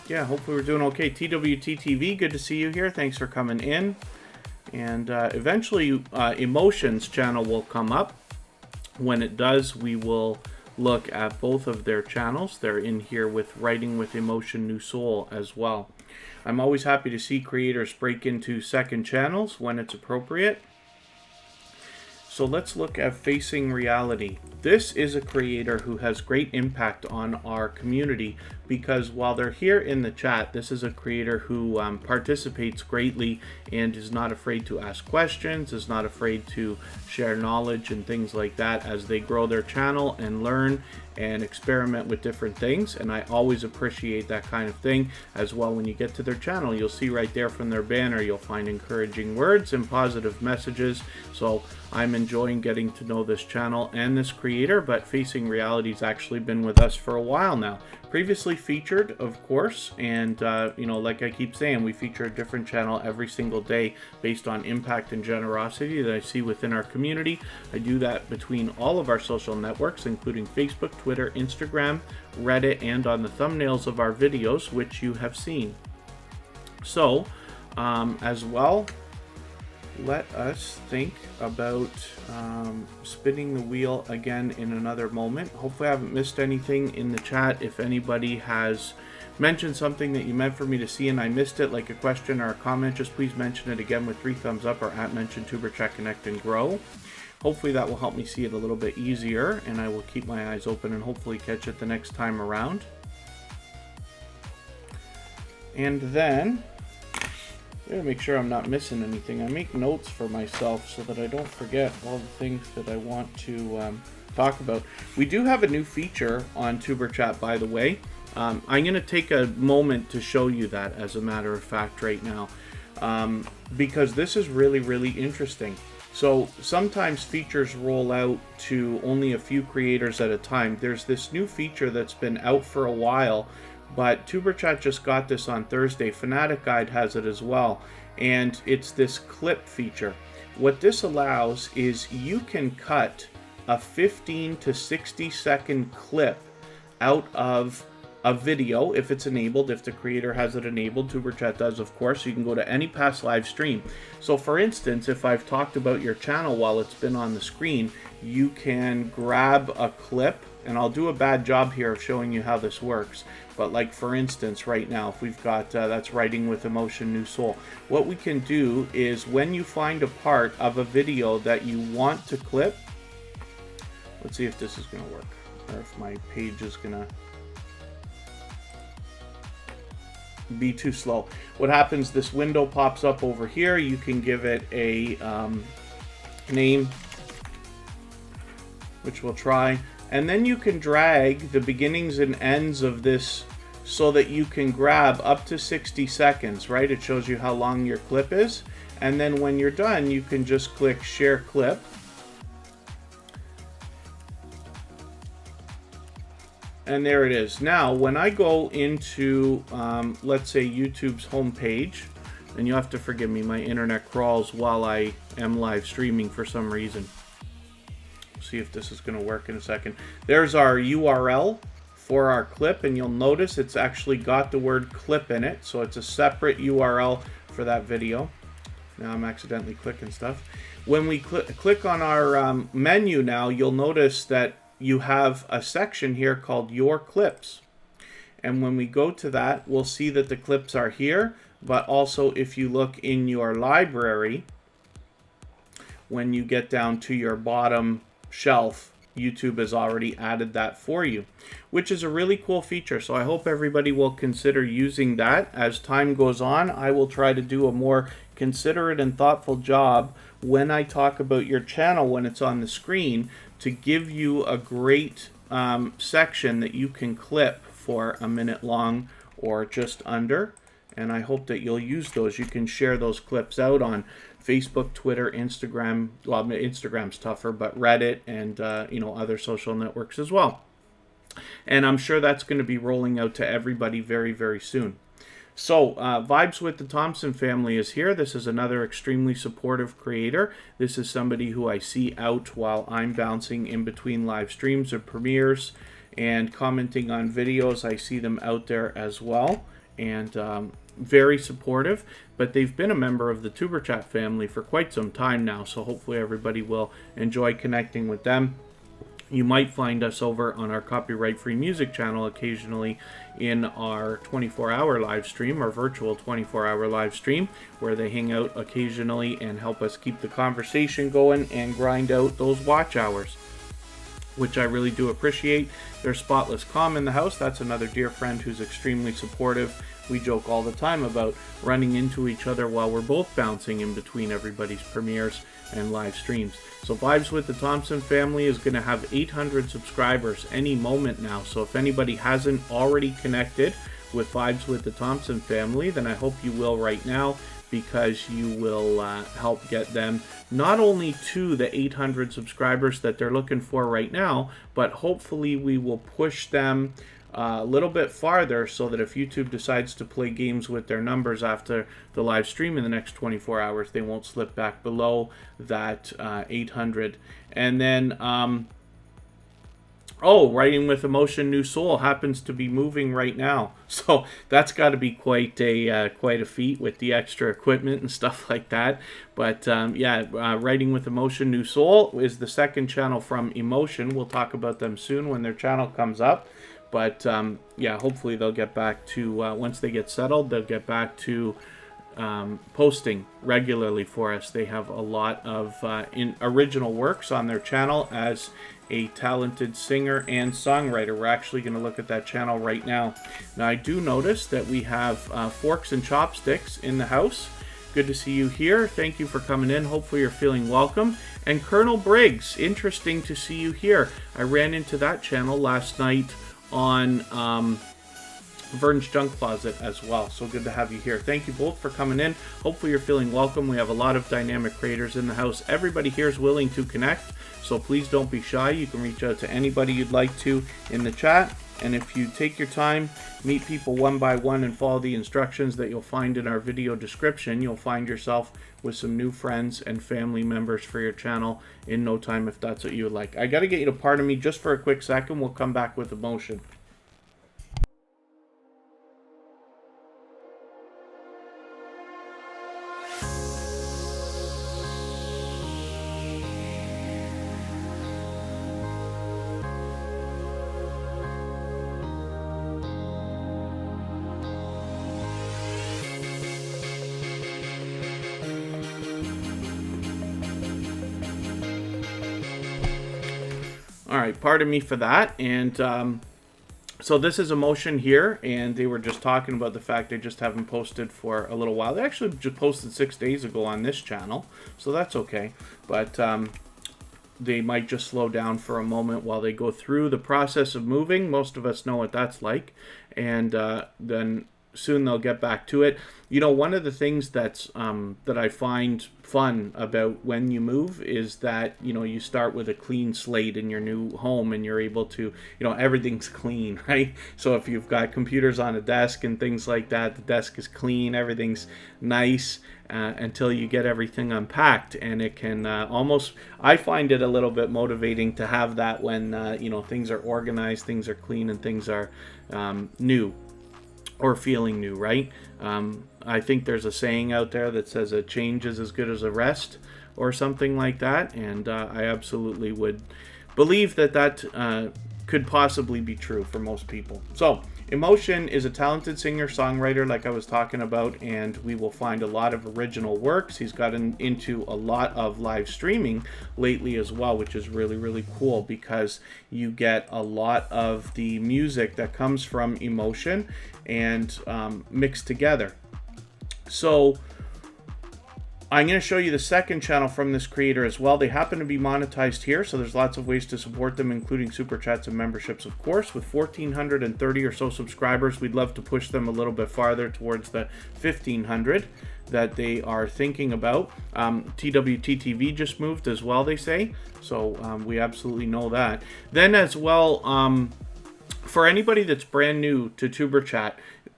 yeah, hopefully we're doing okay. TWT TV, good to see you here. Thanks for coming in. And eventually, Emotions channel will come up. When it does, we will look at both of their channels. They're in here with Writing with Emotion New Soul as well. I'm always happy to see creators break into second channels when it's appropriate. So let's look at Facing Reality. This is a creator who has great impact on our community because while they're here in the chat, this is a creator who participates greatly and is not afraid to ask questions, is not afraid to share knowledge and things like that as they grow their channel and learn and experiment with different things. And I always appreciate that kind of thing as well. When you get to their channel, you'll see right there from their banner, you'll find encouraging words and positive messages. So I'm enjoying getting to know this channel and this creator, but Facing Reality's actually been with us for a while now. Previously featured, of course, and you know, like I keep saying, we feature a different channel every single day based on impact and generosity that I see within our community. I do that between all of our social networks, including Facebook, Twitter, Instagram, Reddit, and on the thumbnails of our videos, which you have seen. So, as well, let us think about spinning the wheel again in another moment. Hopefully I haven't missed anything in the chat. If anybody has mentioned something that you meant for me to see and I missed it, like a question or a comment, just please mention it again with 3 thumbs up or @mention Tuberchat Connect and Grow. Hopefully that will help me see it a little bit easier, and I will keep my eyes open and hopefully catch it the next time around. And then I'm going to make sure I'm not missing anything. I make notes for myself so that I don't forget all the things that I want to talk about. We do have a new feature on Tuberchat, by the way. I'm going to take a moment to show you that, as a matter of fact, right now, because this is really, really interesting. So sometimes features roll out to only a few creators at a time. There's this new feature that's been out for a while, but Tuberchat just got this on Thursday. Fanatic Guide has it as well, and it's this clip feature. What this allows is you can cut a 15 to 60 second clip out of a video if it's enabled, if the creator has it enabled. Tuberchat does, of course. You can go to any past live stream. So for instance, if I've talked about your channel while it's been on the screen, you can grab a clip, and I'll do a bad job here of showing you how this works. But like for instance, right now, if we've got, that's Writing with Emotion New Soul. What we can do is when you find a part of a video that you want to clip, let's see if this is gonna work, or if my page is gonna be too slow. What happens, this window pops up over here. You can give it a name. which we'll try. And then you can drag the beginnings and ends of this so that you can grab up to 60 seconds, right? It shows you how long your clip is. And then when you're done, you can just click share clip. And there it is. Now, when I go into, let's say, YouTube's homepage, and you have to forgive me, my internet crawls while I am live streaming for some reason. See if this is going to work in a second. There's our URL for our clip, and you'll notice it's actually got the word clip in it, so it's a separate URL for that video. Now I'm accidentally clicking stuff. When we click on our menu now, you'll notice that you have a section here called Your Clips. And when we go to that, we'll see that the clips are here, but also if you look in your library, when you get down to your bottom shelf, YouTube has already added that for you, which is a really cool feature. So I hope everybody will consider using that. As time goes on, I will try to do a more considerate and thoughtful job when I talk about your channel when it's on the screen, to give you a great section that you can clip for a minute long or just under. And I hope that you'll use those. You can share those clips out on Facebook, Twitter, Instagram. Well, Instagram's tougher, but Reddit and other social networks as well. And I'm sure that's going to be rolling out to everybody very, very soon. So, Vibes with the Thompson Family is here. This is another extremely supportive creator. This is somebody who I see out while I'm bouncing in between live streams or premieres and commenting on videos. I see them out there as well. And very supportive, but they've been a member of the Tuberchat family for quite some time now, so hopefully everybody will enjoy connecting with them. You might find us over on our copyright-free music channel occasionally in our 24-hour live stream, our virtual 24-hour live stream, where they hang out occasionally and help us keep the conversation going and grind out those watch hours, which I really do appreciate. There's Spotless Calm in the house. That's another dear friend who's extremely supportive. We joke all the time about running into each other while we're both bouncing in between everybody's premieres and live streams. So Vibes with the Thompson Family is going to have 800 subscribers any moment now. So if anybody hasn't already connected with Vibes with the Thompson Family, then I hope you will right now, because you will help get them not only to the 800 subscribers that they're looking for right now, but hopefully we will push them a little bit farther, so that if YouTube decides to play games with their numbers after the live stream in the next 24 hours, they won't slip back below that 800. And then Writing with Emotion New Soul happens to be moving right now, so that's got to be quite a feat with the extra equipment and stuff like that. But Writing with Emotion New Soul is the second channel from Emotion. We'll talk about them soon when their channel comes up. But hopefully they'll get back to, once they get settled, they'll get back to posting regularly for us. They have a lot of original works on their channel as a talented singer and songwriter. We're actually going to look at that channel right now. Now, I do notice that we have Forks and Chopsticks in the house. Good to see you here. Thank you for coming in. Hopefully you're feeling welcome. And Colonel Briggs, interesting to see you here. I ran into that channel last night on Vern's Junk Closet as well. So good to have you here. Thank you both for coming in. Hopefully you're feeling welcome. We have a lot of dynamic creators in the house. Everybody here is willing to connect, so please don't be shy. You can reach out to anybody you'd like to in the chat. And if you take your time, meet people one by one and follow the instructions that you'll find in our video description, you'll find yourself with some new friends and family members for your channel in no time, if that's what you would like. I got to get you to pardon me just for a quick second. We'll come back with Emotion. Alright, pardon me for that. And so this is Emotion here, and they were just talking about the fact they just haven't posted for a little while. They actually just posted 6 days ago on this channel, so that's okay. But they might just slow down for a moment while they go through the process of moving. Most of us know what that's like. And then soon they'll get back to it. You know, one of the things that's that I find fun about when you move is that, you know, you start with a clean slate in your new home and you're able to, you know, everything's clean, right? So if you've got computers on a desk and things like that, the desk is clean, everything's nice until you get everything unpacked. And it can almost, I find it a little bit motivating to have that when, you know, things are organized, things are clean, and things are new. Or feeling new, right? I think there's a saying out there that says a change is as good as a rest, or something like that, and I absolutely would believe that that could possibly be true for most people. So Emotion is a talented singer-songwriter, like I was talking about, and we will find a lot of original works. He's gotten into a lot of live streaming lately as well, which is really, really cool, because you get a lot of the music that comes from Emotion and mixed together. So I'm going to show you the second channel from this creator as well. They happen to be monetized here, so there's lots of ways to support them, including super chats and memberships, of course. With 1,430 or so subscribers, we'd love to push them a little bit farther towards the 1,500 that they are thinking about. TWTTV just moved as well, they say, so we absolutely know that. Then as well, for anybody that's brand new to Tuberchat,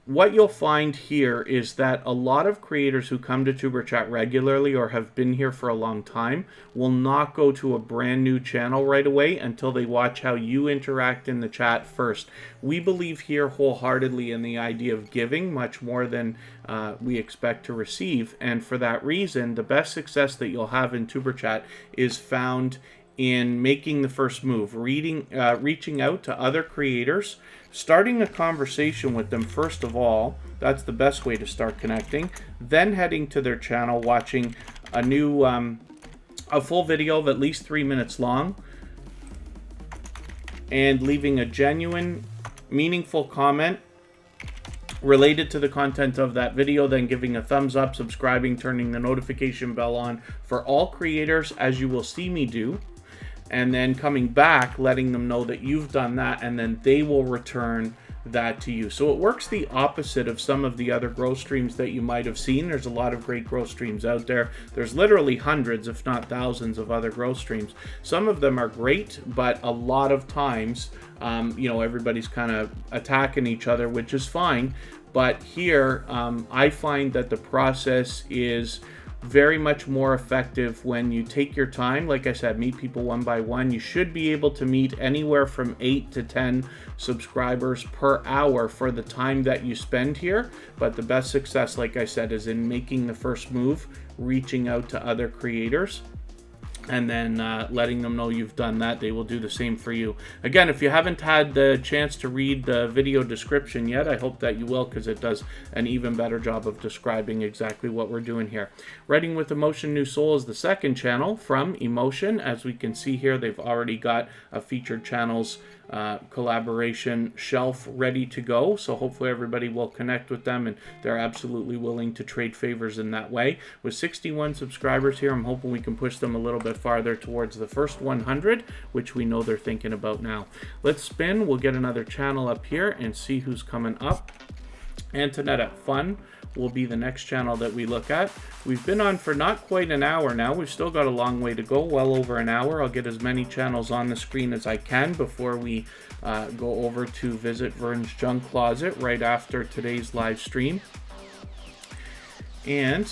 what you'll find here is that a lot of creators who come to Tuberchat regularly or have been here for a long time will not go to a brand new channel right away until they watch how you interact in the chat first. We believe here wholeheartedly in the idea of giving much more than we expect to receive, and for that reason, the best success that you'll have in Tuberchat is found in making the first move, reaching out to other creators, starting a conversation with them first of all. That's the best way to start connecting. Then heading to their channel, watching a new, a full video of at least 3 minutes long, and leaving a genuine, meaningful comment related to the content of that video, then giving a thumbs up, subscribing, turning the notification bell on for all creators, as you will see me do, and then coming back, letting them know that you've done that, and then they will return that to you. So it works the opposite of some of the other growth streams that you might have seen. There's a lot of great growth streams out there. There's literally hundreds, if not thousands, of other growth streams. Some of them are great, but a lot of times, you know, everybody's kind of attacking each other, which is fine. But here, I find that the process is very much more effective when you take your time. Like I said, meet people one by one. You should be able to meet anywhere from 8 to 10 subscribers per hour for the time that you spend here. But the best success, like I said, is in making the first move, reaching out to other creators, and then letting them know you've done that. They will do the same for you. Again, if you haven't had the chance to read the video description yet, I hope that you will, because it does an even better job of describing exactly what we're doing here. Writing with Emotion New Soul is the second channel from Emotion. As we can see here, they've already got a featured channels collaboration shelf ready to go, so hopefully everybody will connect with them, and they're absolutely willing to trade favors in that way. With 61 subscribers here, I'm hoping we can push them a little bit farther towards the first 100, which we know they're thinking about now. Let's spin. We'll get another channel up here and see who's coming up. Antoinette at Fun will be the next channel that we look at. We've been on for not quite an hour now. We've still got a long way to go, well over an hour. I'll get as many channels on the screen as I can before we go over to visit Vern's Junk Closet right after today's live stream. And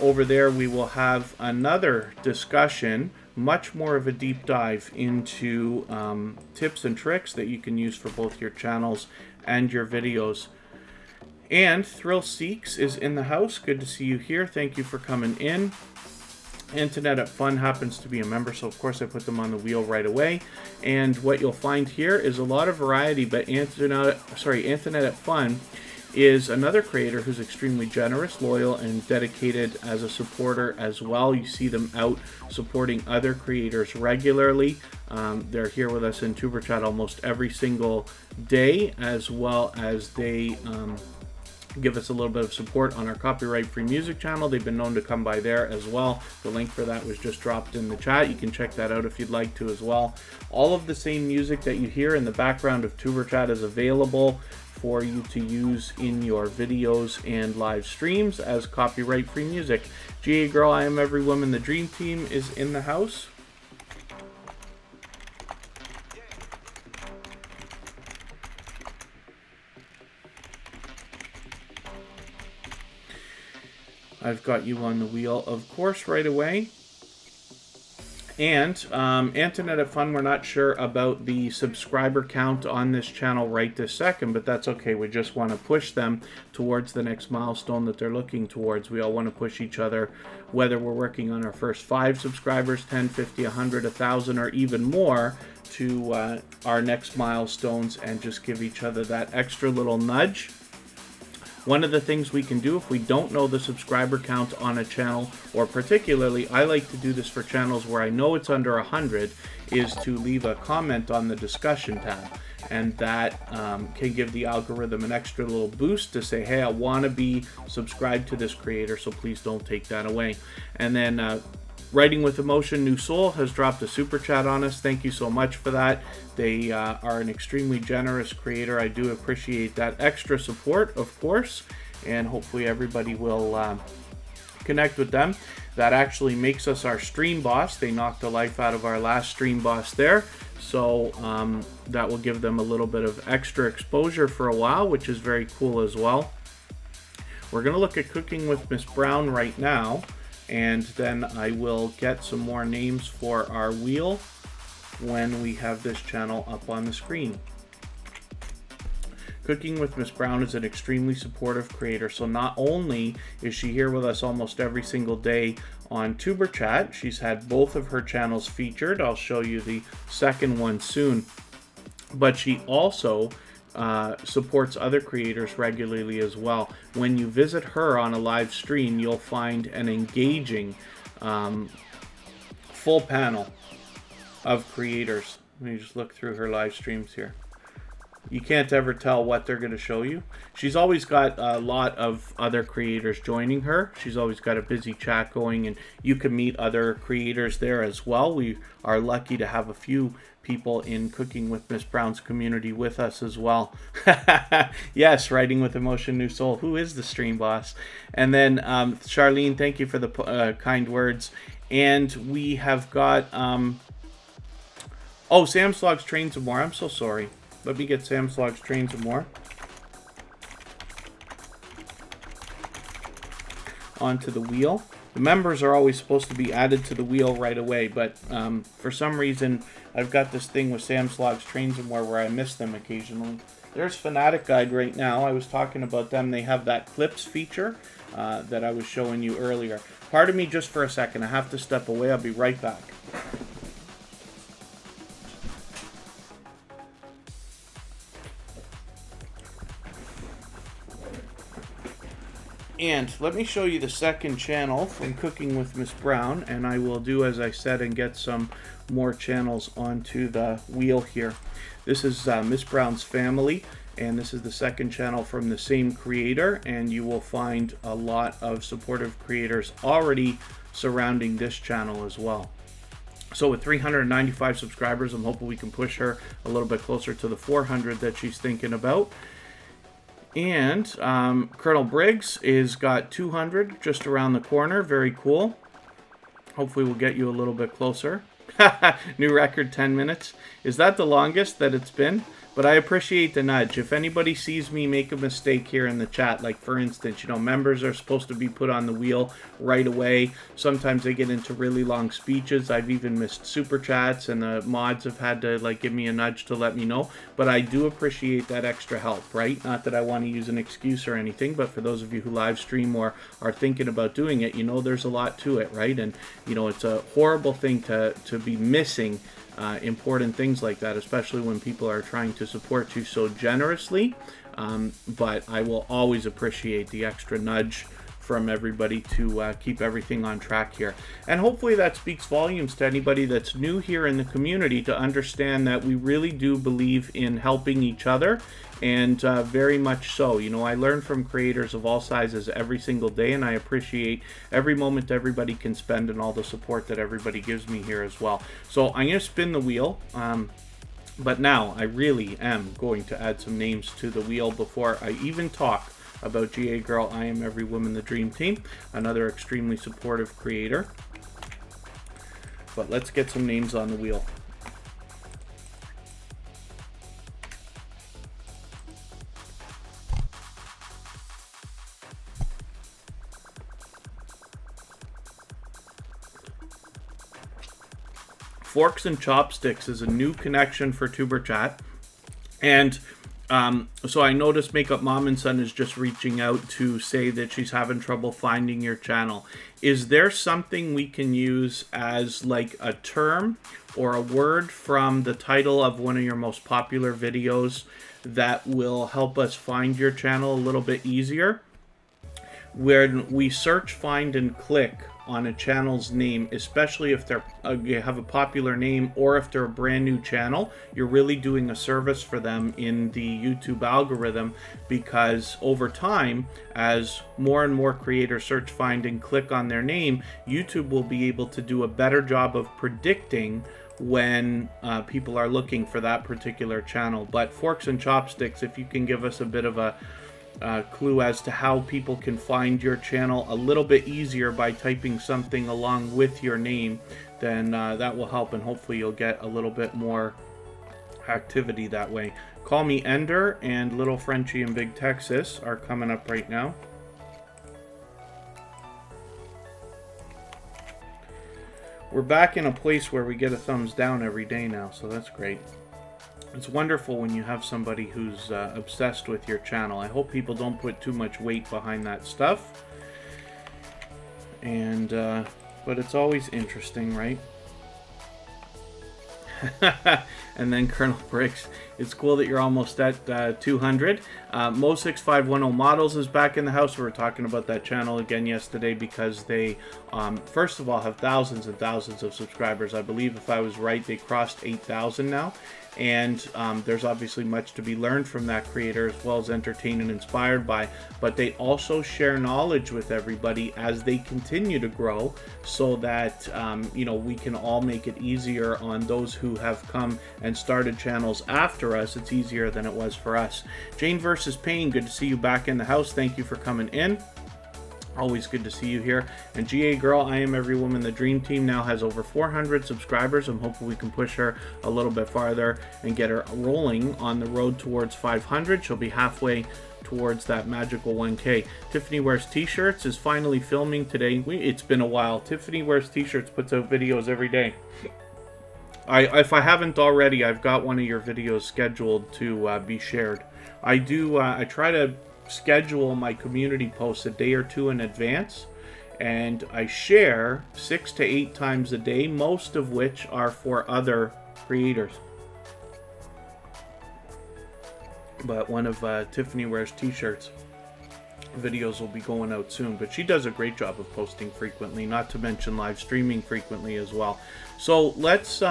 over there we will have another discussion, much more of a deep dive into tips and tricks that you can use for both your channels and your videos. And Thrill Seeks is in the house. Good to see you here. Thank you for coming in. Antoinette at Fun happens to be a member, so of course I put them on the wheel right away. And what you'll find here is a lot of variety, but Antoinette at Fun is another creator who's extremely generous, loyal, and dedicated as a supporter as well. You see them out supporting other creators regularly. They're here with us in Tuberchat almost every single day, as well as they give us a little bit of support on our copyright-free music channel. They've been known to come by there as well. The link for that was just dropped in the chat. You can check that out if you'd like to as well. All of the same music that you hear in the background of Tuberchat is available for you to use in your videos and live streams as copyright-free music. GA Girl, I Am Every Woman, the Dream Team is in the house. I've got you on the wheel, of course, right away. And Antoinette at Fun, we're not sure about the subscriber count on this channel right this second, but that's okay. We just want to push them towards the next milestone that they're looking towards. We all want to push each other, whether we're working on our first 5 subscribers, 10, 50, 100, 1,000, or even more, to our next milestones, and just give each other that extra little nudge. One of the things we can do if we don't know the subscriber count on a channel, or particularly I like to do this for channels where I know it's under 100, is to leave a comment on the discussion tab. And that can give the algorithm an extra little boost to say, hey, I want to be subscribed to this creator, so please don't take that away. And then Writing with Emotion New Soul has dropped a super chat on us. Thank you so much for that. They are an extremely generous creator. I do appreciate that extra support, of course, and hopefully everybody will connect with them. That actually makes us our stream boss. They knocked the life out of our last stream boss there, so that will give them a little bit of extra exposure for a while, which is very cool as well. We're going to look at Cooking with Miss Brown right now, and then I will get some more names for our wheel when we have this channel up on the screen. Cooking with Miss Brown is an extremely supportive creator, so not only is she here with us almost every single day on Tuberchat, she's had both of her channels featured. I'll show you the second one soon, but she also supports other creators regularly as well. When you visit her on a live stream, you'll find an engaging full panel of creators. Let me just look through her live streams here. You can't ever tell what they're going to show you. She's always got a lot of other creators joining her. She's always got a busy chat going, and you can meet other creators there as well. We are lucky to have a few people in Cooking with Miss Brown's community with us as well. Yes, Writing with Emotion New Soul. Who is the stream boss? And then Charlene, thank you for the kind words. And we have got oh, Sam Slogs Trains and More. I'm so sorry. Let me get Sam Slogs Trains and More onto the wheel. The members are always supposed to be added to the wheel right away, but for some reason I've got this thing with Sam Slogs Trains and More where I miss them occasionally. There's Fanatic Guide right now. I was talking about them. They have that clips feature that I was showing you earlier. Pardon me just for a second. I have to step away. I'll be right back. And let me show you the second channel from Cooking with Miss Brown, and I will do as I said and get some more channels onto the wheel here. This is Miss Brown's Family, and this is the second channel from the same creator, and you will find a lot of supportive creators already surrounding this channel as well. So with 395 subscribers, I'm hoping we can push her a little bit closer to the 400 that she's thinking about. And Colonel Briggs is got 200 just around the corner. Very cool. Hopefully we'll get you a little bit closer. New record, 10 minutes. Is that the longest that it's been? But I appreciate the nudge. If anybody sees me make a mistake here in the chat, like for instance, you know, members are supposed to be put on the wheel right away. Sometimes they get into really long speeches. I've even missed super chats, and the mods have had to like give me a nudge to let me know. But I do appreciate that extra help, right? Not that I want to use an excuse or anything, but for those of you who live stream or are thinking about doing it, you know there's a lot to it, right? And you know, it's a horrible thing to be missing important things like that, especially when people are trying to support you so generously. But I will always appreciate the extra nudge from everybody to keep everything on track here. And hopefully that speaks volumes to anybody that's new here in the community to understand that we really do believe in helping each other, and very much so. You know, I learn from creators of all sizes every single day, and I appreciate every moment everybody can spend and all the support that everybody gives me here as well. So I'm going to spin the wheel. But now I really am going to add some names to the wheel before I even talk about GA Girl, I Am Every Woman the Dream Team, another extremely supportive creator. But let's get some names on the wheel. Forks and Chopsticks is a new connection for Tuberchat, and so I noticed Makeup Mom and Son is just reaching out to say that she's having trouble finding your channel. Is there something we can use as like a term or a word from the title of one of your most popular videos that will help us find your channel a little bit easier? When we search, find, and click on a channel's name, especially if they're you have a popular name or if they're a brand new channel, you're really doing a service for them in the YouTube algorithm, because over time, as more and more creators search, find, and click on their name, YouTube will be able to do a better job of predicting when people are looking for that particular channel. But Forks and Chopsticks, if you can give us a bit of a clue as to how people can find your channel a little bit easier by typing something along with your name, then that will help, and hopefully you'll get a little bit more activity that way. Call Me Ender and Little Frenchie in Big Texas are coming up right now. We're back in a place where we get a thumbs down every day now, so that's great. It's wonderful when you have somebody who's obsessed with your channel. I hope people don't put too much weight behind that stuff. And, but it's always interesting, right? And then Colonel Briggs, it's cool that you're almost at 200. Mo6510 Models is back in the house. We were talking about that channel again yesterday because they, first of all, have thousands and thousands of subscribers. I believe, if I was right, they crossed 8,000 now. And there's obviously much to be learned from that creator, as well as entertained and inspired by, but they also share knowledge with everybody as they continue to grow, so that you know, we can all make it easier on those who have come and started channels after us. It's easier than it was for us. Jane versus Pain, good to see you back in the house. Thank you for coming in. Always good to see you here. And GA Girl, I Am Every Woman the Dream Team, now has over 400 subscribers. I'm hoping we can push her a little bit farther and get her rolling on the road towards 500. She'll be halfway towards that magical 1K. Tiffany Wears T-Shirts is finally filming today. It's been a while. Tiffany Wears T-Shirts puts out videos every day. If I haven't already, I've got one of your videos scheduled to be shared. I try to schedule my community posts a day or two in advance, and I share 6 to 8 times a day, most of which are for other creators. But one of Tiffany Wears T-Shirts videos will be going out soon, but she does a great job of posting frequently, not to mention live streaming frequently as well. So let's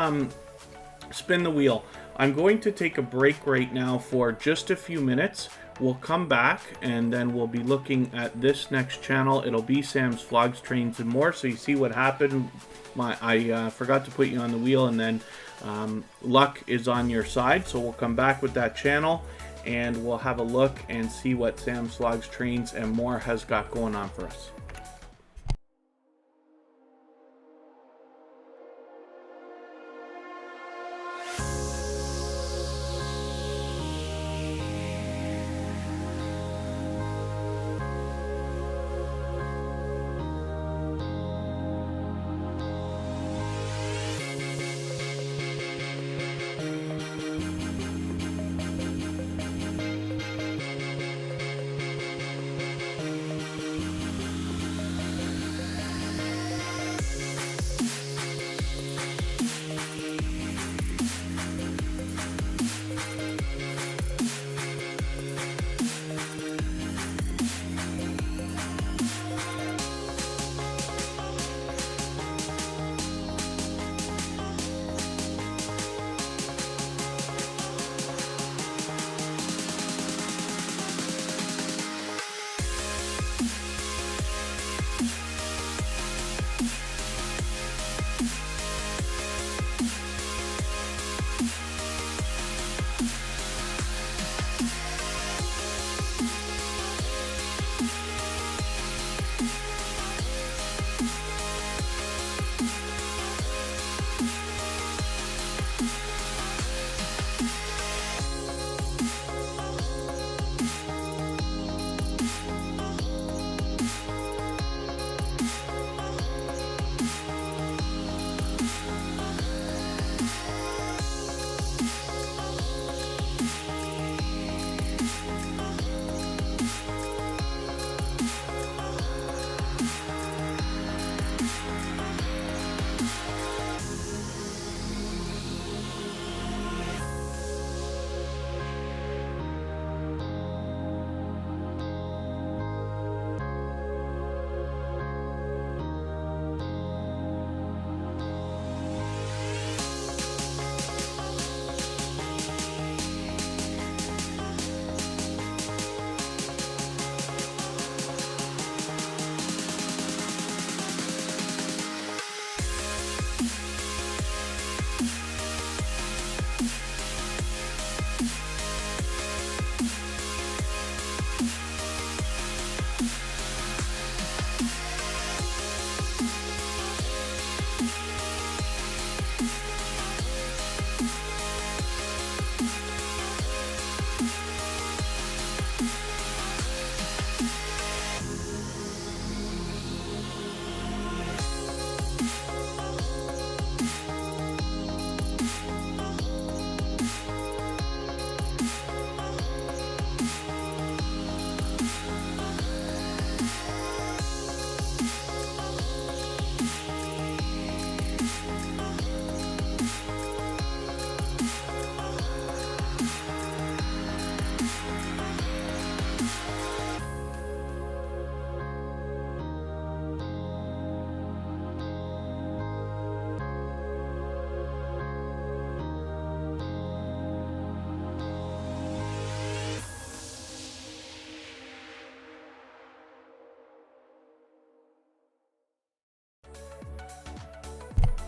spin the wheel. I'm going to take a break right now for just a few minutes. We'll come back and then we'll be looking at this next channel. It'll be Sam's Vlogs, Trains, and More. So you see what happened. I forgot to put you on the wheel, and then luck is on your side. So we'll come back with that channel and we'll have a look and see what Sam's Vlogs, Trains, and More has got going on for us.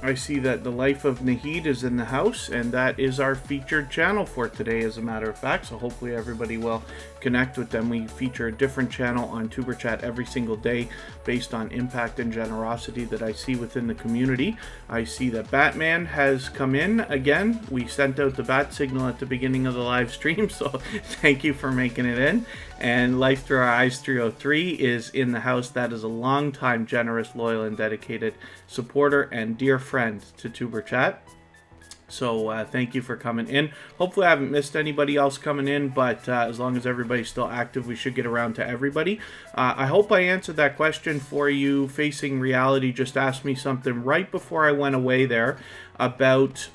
I see that the Life of Nahid is in the house, and that is our featured channel for today, as a matter of fact. So hopefully everybody will connect with them. We feature a different channel on Tuberchat every single day based on impact and generosity that I see within the community. I see that Batman has come in again. We sent out the bat signal at the beginning of the live stream, so thank you for making it in. And Life Through Our Eyes 303 is in the house. That is a long-time, generous, loyal, and dedicated supporter and dear friend to Tuberchat. So thank you for coming in. Hopefully I haven't missed anybody else coming in, but as long as everybody's still active, we should get around to everybody. I hope I answered that question for you. Facing Reality just asked me something right before I went away there about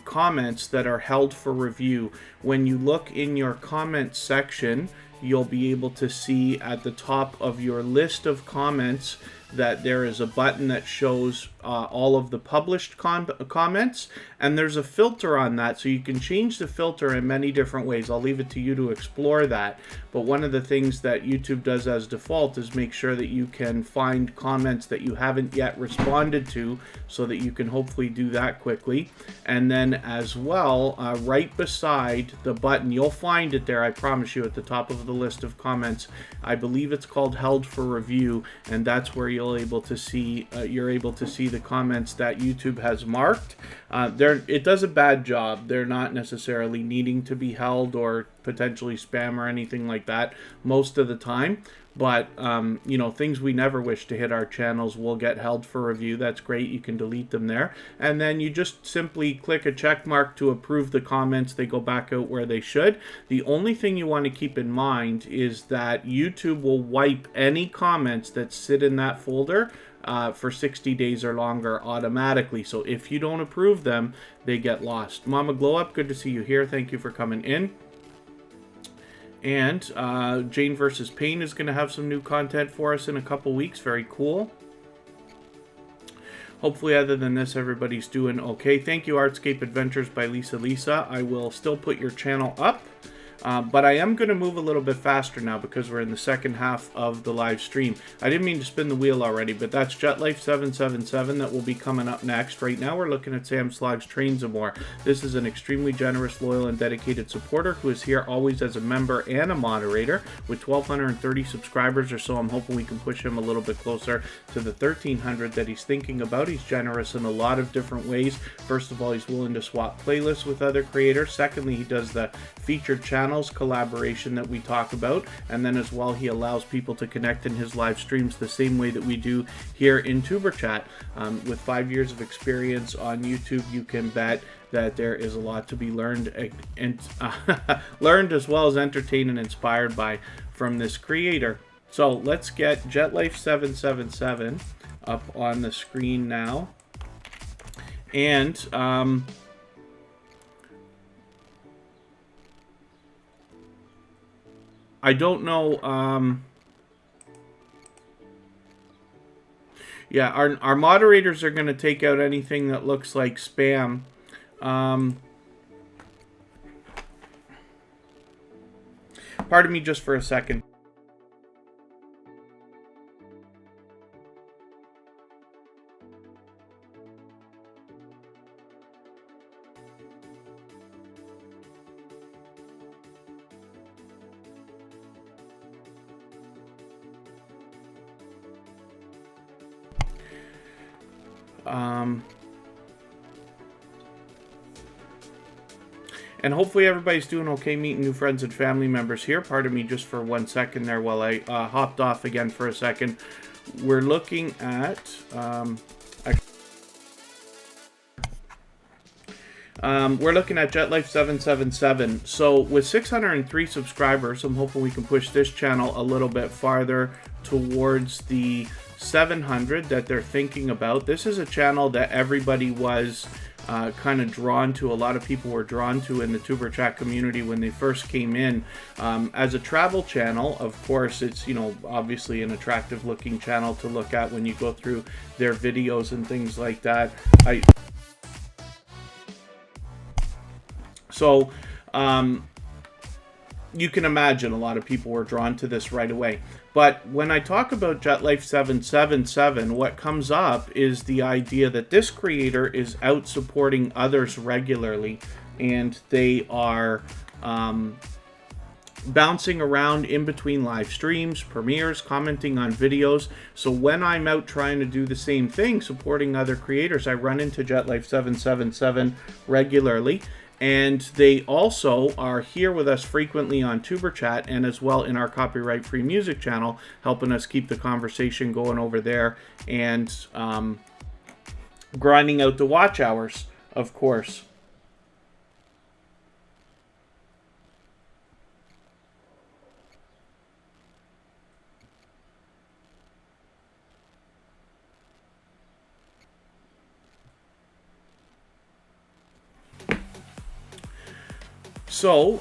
comments that are held for review. When you look in your comments section, you'll be able to see at the top of your list of comments that there is a button that shows all of the published comments, and there's a filter on that, so you can change the filter in many different ways. I'll leave it to you to explore that, but one of the things that YouTube does as default is make sure that you can find comments that you haven't yet responded to, so that you can hopefully do that quickly. And then as well, right beside the button, you'll find it there, I promise you, at the top of the list of comments. I believe it's called Held for Review, and that's where you're able to see the comments that YouTube has marked. It does a bad job. They're not necessarily needing to be held or potentially spam or anything like that most of the time, but you know, things we never wish to hit our channels will get held for review. That's great. You can delete them there, and then you just simply click a check mark to approve the comments. They go back out where they should. The only thing you want to keep in mind is that YouTube will wipe any comments that sit in that folder for 60 days or longer automatically. So if you don't approve them, they get lost. Mama Glow Up, good to see you here. Thank you for coming in. And Jane vs. Pain is going to have some new content for us in a couple weeks. Very cool. Hopefully, other than this, everybody's doing okay. Thank you, Artscape Adventures by Lisa. I will still put your channel up. But I am going to move a little bit faster now because we're in the second half of the live stream. I didn't mean to spin the wheel already, but that's JetLife777 that will be coming up next. Right now we're looking at Sam Slog's Trains and More. This is an extremely generous, loyal, and dedicated supporter who is here always as a member and a moderator. With 1,230 subscribers or so, I'm hoping we can push him a little bit closer to the 1,300 that he's thinking about. He's generous in a lot of different ways. First of all, he's willing to swap playlists with other creators. Secondly, he does the featured channels collaboration that we talk about, and then as well he allows people to connect in his live streams the same way that we do here in Tuberchat. With 5 years of experience on YouTube, you can bet that there is a lot to be learned and learned as well as entertained and inspired by from this creator. So let's get JetLife777 up on the screen now, and I don't know. Yeah, our moderators are going to take out anything that looks like spam. Pardon me just for a second. And hopefully everybody's doing okay meeting new friends and family members here. Pardon me just for 1 second there while I hopped off again for a second. We're looking at JetLife777. So with 603 subscribers, I'm hoping we can push this channel a little bit farther towards the 700 that they're thinking about. This is a channel that everybody was kind of drawn to. A lot of people were drawn to in the Tuberchat community when they first came in. As a travel channel, of course, it's, you know, obviously an attractive looking channel to look at when you go through their videos and things like that. you can imagine a lot of people were drawn to this right away. But when I talk about JetLife777, what comes up is the idea that this creator is out supporting others regularly, and they are bouncing around in between live streams, premieres, commenting on videos. So when I'm out trying to do the same thing, supporting other creators, I run into JetLife777 regularly. And they also are here with us frequently on Tuberchat, and as well in our copyright-free music channel, helping us keep the conversation going over there, and grinding out the watch hours, of course. So,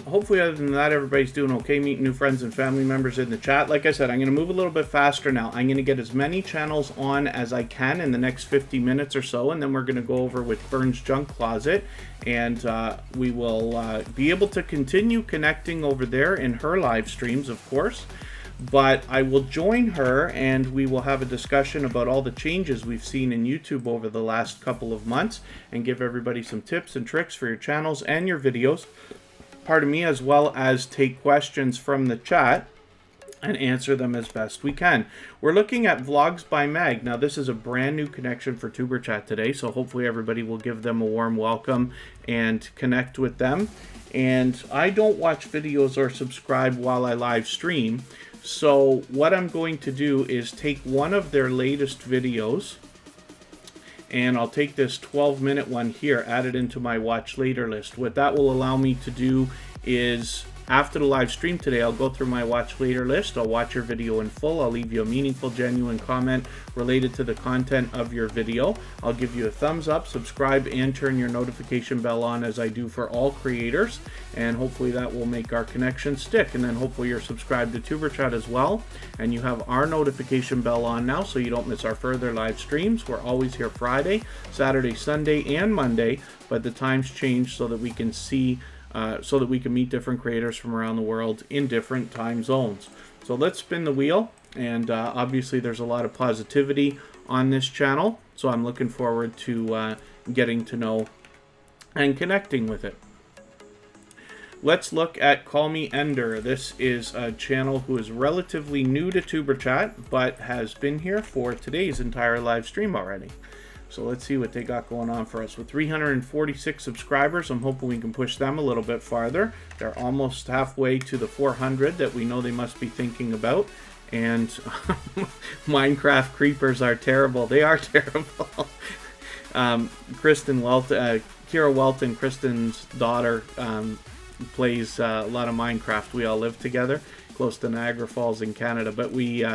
hopefully other than that, everybody's doing okay, meeting new friends and family members in the chat. Like I said, I'm going to move a little bit faster now. I'm going to get as many channels on as I can in the next 50 minutes or so, and then we're going to go over with Burn's Junk Closet, and we will be able to continue connecting over there in her live streams, of course. But I will join her, and we will have a discussion about all the changes we've seen in YouTube over the last couple of months, and give everybody some tips and tricks for your channels and your videos, pardon me, as well as take questions from the chat and answer them as best we can. We're looking at Vlogs by Mag. Now, this is a brand new connection for Tuberchat today, so hopefully everybody will give them a warm welcome and connect with them. And I don't watch videos or subscribe while I live stream. So what I'm going to do is take one of their latest videos, and I'll take this 12-minute one here, add it into my watch later list. What that will allow me to do is, after the live stream today, I'll go through my watch later list. I'll watch your video in full. I'll leave you a meaningful, genuine comment related to the content of your video. I'll give you a thumbs up, subscribe, and turn your notification bell on, as I do for all creators. And hopefully that will make our connection stick. And then hopefully you're subscribed to Tuberchat as well, and you have our notification bell on now, so you don't miss our further live streams. We're always here Friday, Saturday, Sunday, and Monday, but the times change so that we can see so that we can meet different creators from around the world in different time zones. So let's spin the wheel, and obviously there's a lot of positivity on this channel, so I'm looking forward to getting to know and connecting with it. Let's look at Call Me Ender. This is a channel who is relatively new to Tuberchat, but has been here for today's entire live stream already. So let's see what they got going on for us. With 346 subscribers, I'm hoping we can push them a little bit farther. They're almost halfway to the 400 that we know they must be thinking about. And Minecraft creepers are terrible. They are terrible. Kristen Welton, Kira Welton, Kristen's daughter, plays a lot of Minecraft. We all live together close to Niagara Falls in Canada, but we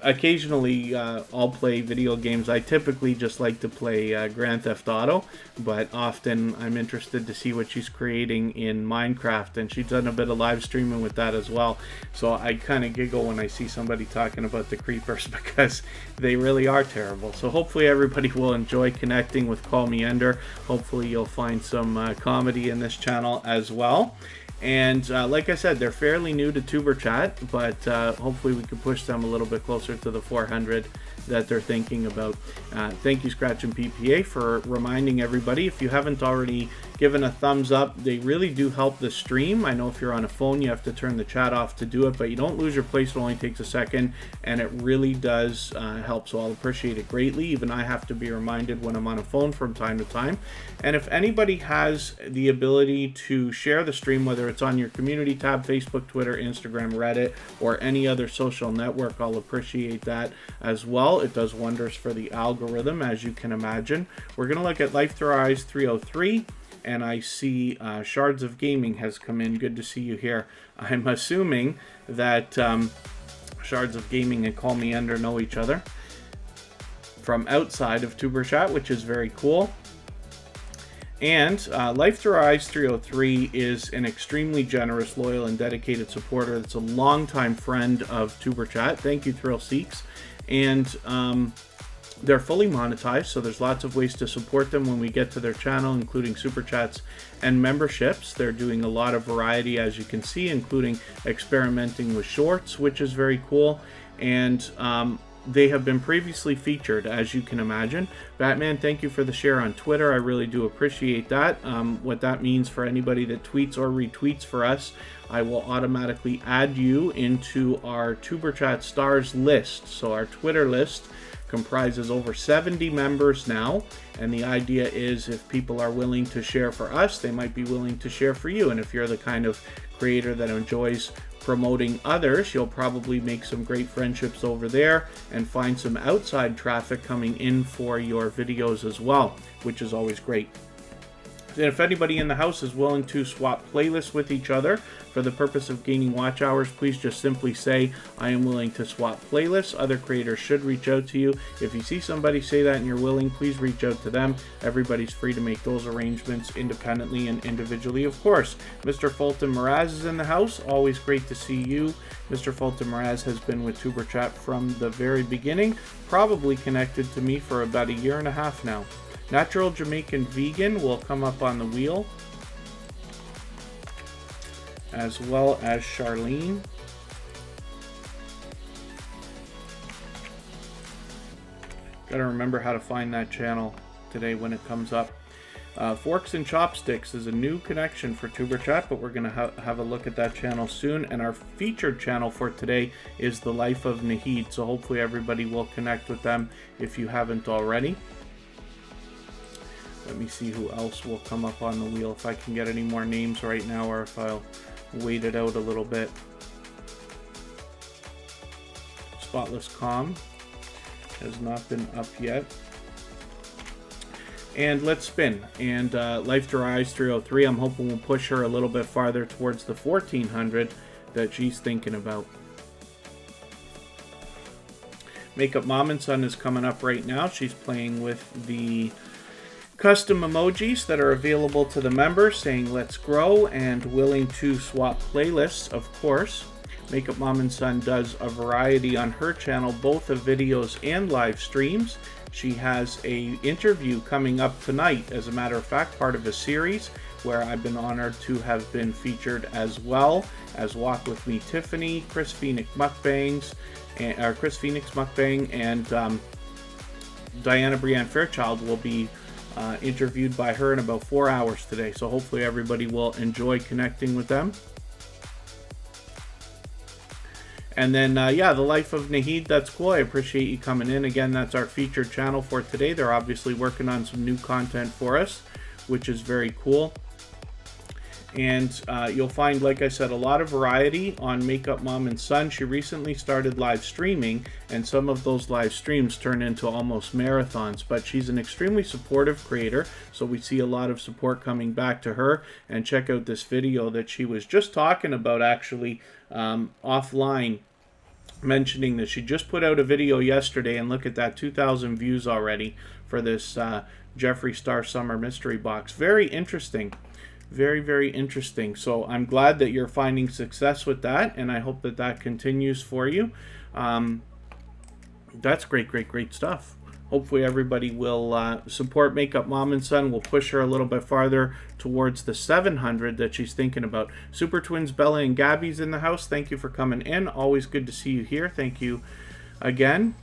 occasionally I'll play video games. I typically just like to play Grand Theft Auto, but often I'm interested to see what she's creating in Minecraft, and she's done a bit of live streaming with that as well. So I kind of giggle when I see somebody talking about the creepers, because they really are terrible. So hopefully everybody will enjoy connecting with Call Me Ender. Hopefully you'll find some comedy in this channel as well. And like I said, they're fairly new to Tuberchat, but hopefully we can push them a little bit closer to the 400 that they're thinking about. Thank you, Scratch and PPA, for reminding everybody. If you haven't already given a thumbs up, they really do help the stream. I know if you're on a phone, you have to turn the chat off to do it, but you don't lose your place. It only takes a second, and it really does help, so I'll appreciate it greatly. Even I have to be reminded when I'm on a phone from time to time. And if anybody has the ability to share the stream, whether it's on your community tab, Facebook, Twitter, Instagram, Reddit, or any other social network, I'll appreciate that as well. It does wonders for the algorithm, as you can imagine. We're going to look at Life Through Our Eyes 303, and I see Shards of Gaming has come in. Good to see you here. I'm assuming that Shards of Gaming and Call Me Ender know each other from outside of Tuberchat, which is very cool. And Life Through Our Eyes 303 is an extremely generous, loyal, and dedicated supporter. That's a longtime friend of Tuberchat. Thank you, Thrill Seeks. And They're fully monetized, so there's lots of ways to support them when we get to their channel, including super chats and memberships. They're doing a lot of variety, as you can see, including experimenting with shorts, which is very cool. And they have been previously featured, as you can imagine. Batman, thank you for the share on Twitter. I really do appreciate that. What that means for anybody that tweets or retweets for us, I will automatically add you into our Tuberchat stars list. So our Twitter list comprises over 70 members now, and the idea is if people are willing to share for us, they might be willing to share for you. And if you're the kind of creator that enjoys promoting others, you'll probably make some great friendships over there and find some outside traffic coming in for your videos as well, which is always great. And if anybody in the house is willing to swap playlists with each other for the purpose of gaining watch hours, please just simply say, I am willing to swap playlists. Other creators should reach out to you. If you see somebody say that and you're willing, please reach out to them. Everybody's free to make those arrangements independently and individually, of course. Mr. Fulton Mraz is in the house. Always great to see you. Mr. Fulton Mraz has been with Tuberchat from the very beginning, probably connected to me for about 1.5 years now. Natural Jamaican Vegan will come up on the wheel, as well as Charlene. Gotta remember how to find that channel today when it comes up. Forks and Chopsticks is a new connection for Tuberchat, but we're going to have a look at that channel soon. And our featured channel for today is The Life of Nahid, so hopefully everybody will connect with them if you haven't already. Let me see who else will come up on the wheel, if I can get any more names right now, or if I'll wait it out a little bit. Spotless Calm has not been up yet. And let's spin. And Life to Rise 303, I'm hoping we'll push her a little bit farther towards the 1400 that she's thinking about. Makeup Mom and Son is coming up right now. She's playing with the custom emojis that are available to the members, saying let's grow, and willing to swap playlists, of course. Makeup Mom and Son does a variety on her channel, both of videos and live streams. She has a interview coming up tonight, as a matter of fact, part of a series where I've been honored to have been featured, as well as Walk With Me Tiffany, Chris Phoenix Mukbang, and Diana Brianne Fairchild will be interviewed by her in about 4 hours today, so hopefully everybody will enjoy connecting with them. And then, yeah, The Life of Nahid, that's cool. I appreciate you coming in. Again, that's our featured channel for today. They're obviously working on some new content for us, which is very cool. And you'll find, like I said, a lot of variety on Makeup Mom and Son. She recently started live streaming, and some of those live streams turn into almost marathons. But she's an extremely supportive creator, so we see a lot of support coming back to her. And check out this video that she was just talking about, actually, offline, mentioning that she just put out a video yesterday, and look at that, 2,000 views already for this Jeffree Star Summer Mystery Box. Very interesting. Very, very interesting. So I'm glad that you're finding success with that, and I hope that that continues for you. That's great, great, great stuff. Hopefully everybody will support Makeup Mom and Son. We'll push her a little bit farther towards the 700 that she's thinking about. Super Twins Bella and Gabby's in the house. Thank you for coming in. Always good to see you here. Thank you again.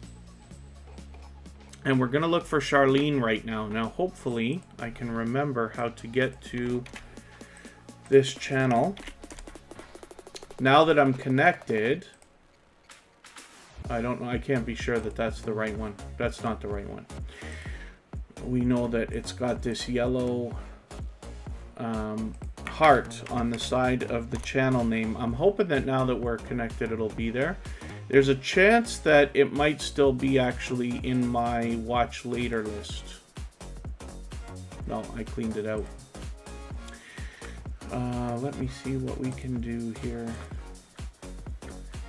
And we're going to look for Charlene right now. Now, hopefully, I can remember how to get to this channel. Now that I'm connected, I don't know. I can't be sure that that's the right one. That's not the right one. We know that it's got this yellow heart on the side of the channel name. I'm hoping that now that we're connected, it'll be there. There's a chance that it might still be actually in my watch later list. No, I cleaned it out. Let me see what we can do here.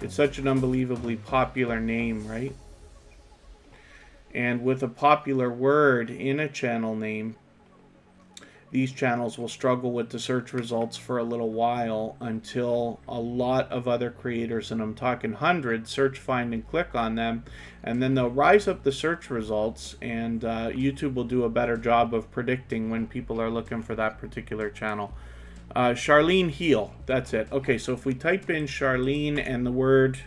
It's such an unbelievably popular name, right? And with a popular word in a channel name, these channels will struggle with the search results for a little while until a lot of other creators, and I'm talking hundreds, search, find, and click on them, and then they'll rise up the search results, and YouTube will do a better job of predicting when people are looking for that particular channel. Charlene Heal, that's it. Okay, so if we type in Charlene and the word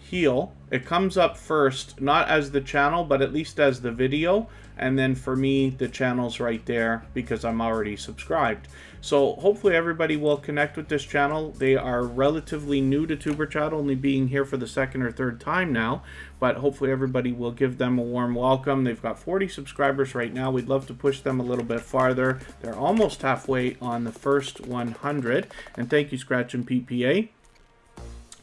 Heal, it comes up first, not as the channel, but at least as the video, and then for me the channel's right there because I'm already subscribed. So hopefully everybody will connect with this channel. They are relatively new to Tuberchat, only being here for the second or third time now, but hopefully everybody will give them a warm welcome. They've got 40 subscribers right now. We'd love to push them a little bit farther. They're almost halfway on the first 100, and thank you, Scratch and PPA.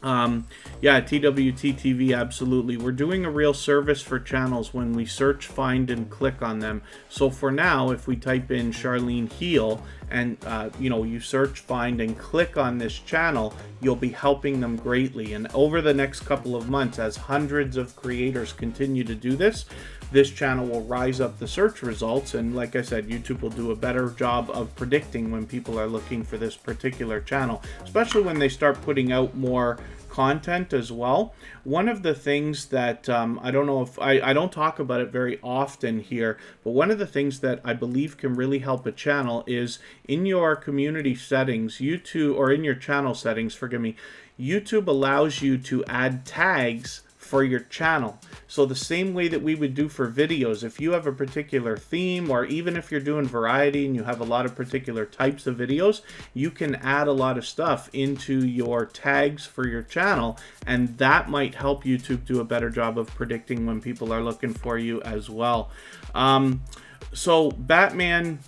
Yeah, TWTTV, absolutely. We're doing a real service for channels when we search, find, and click on them. So for now, if we type in Charlene Heal and, you know, you search, find, and click on this channel, you'll be helping them greatly. And over the next couple of months, as hundreds of creators continue to do this, this channel will rise up the search results, and like I said, YouTube will do a better job of predicting when people are looking for this particular channel, especially when they start putting out more content as well. One of the things that I don't know if I don't talk about it very often here, but one of the things that I believe can really help a channel is in your community settings, YouTube, or in your channel settings, forgive me, YouTube allows you to add tags for your channel. So the same way that we would do for videos, if you have a particular theme, or even if you're doing variety and you have a lot of particular types of videos, you can add a lot of stuff into your tags for your channel, and that might help YouTube do a better job of predicting when people are looking for you as well. So Batman,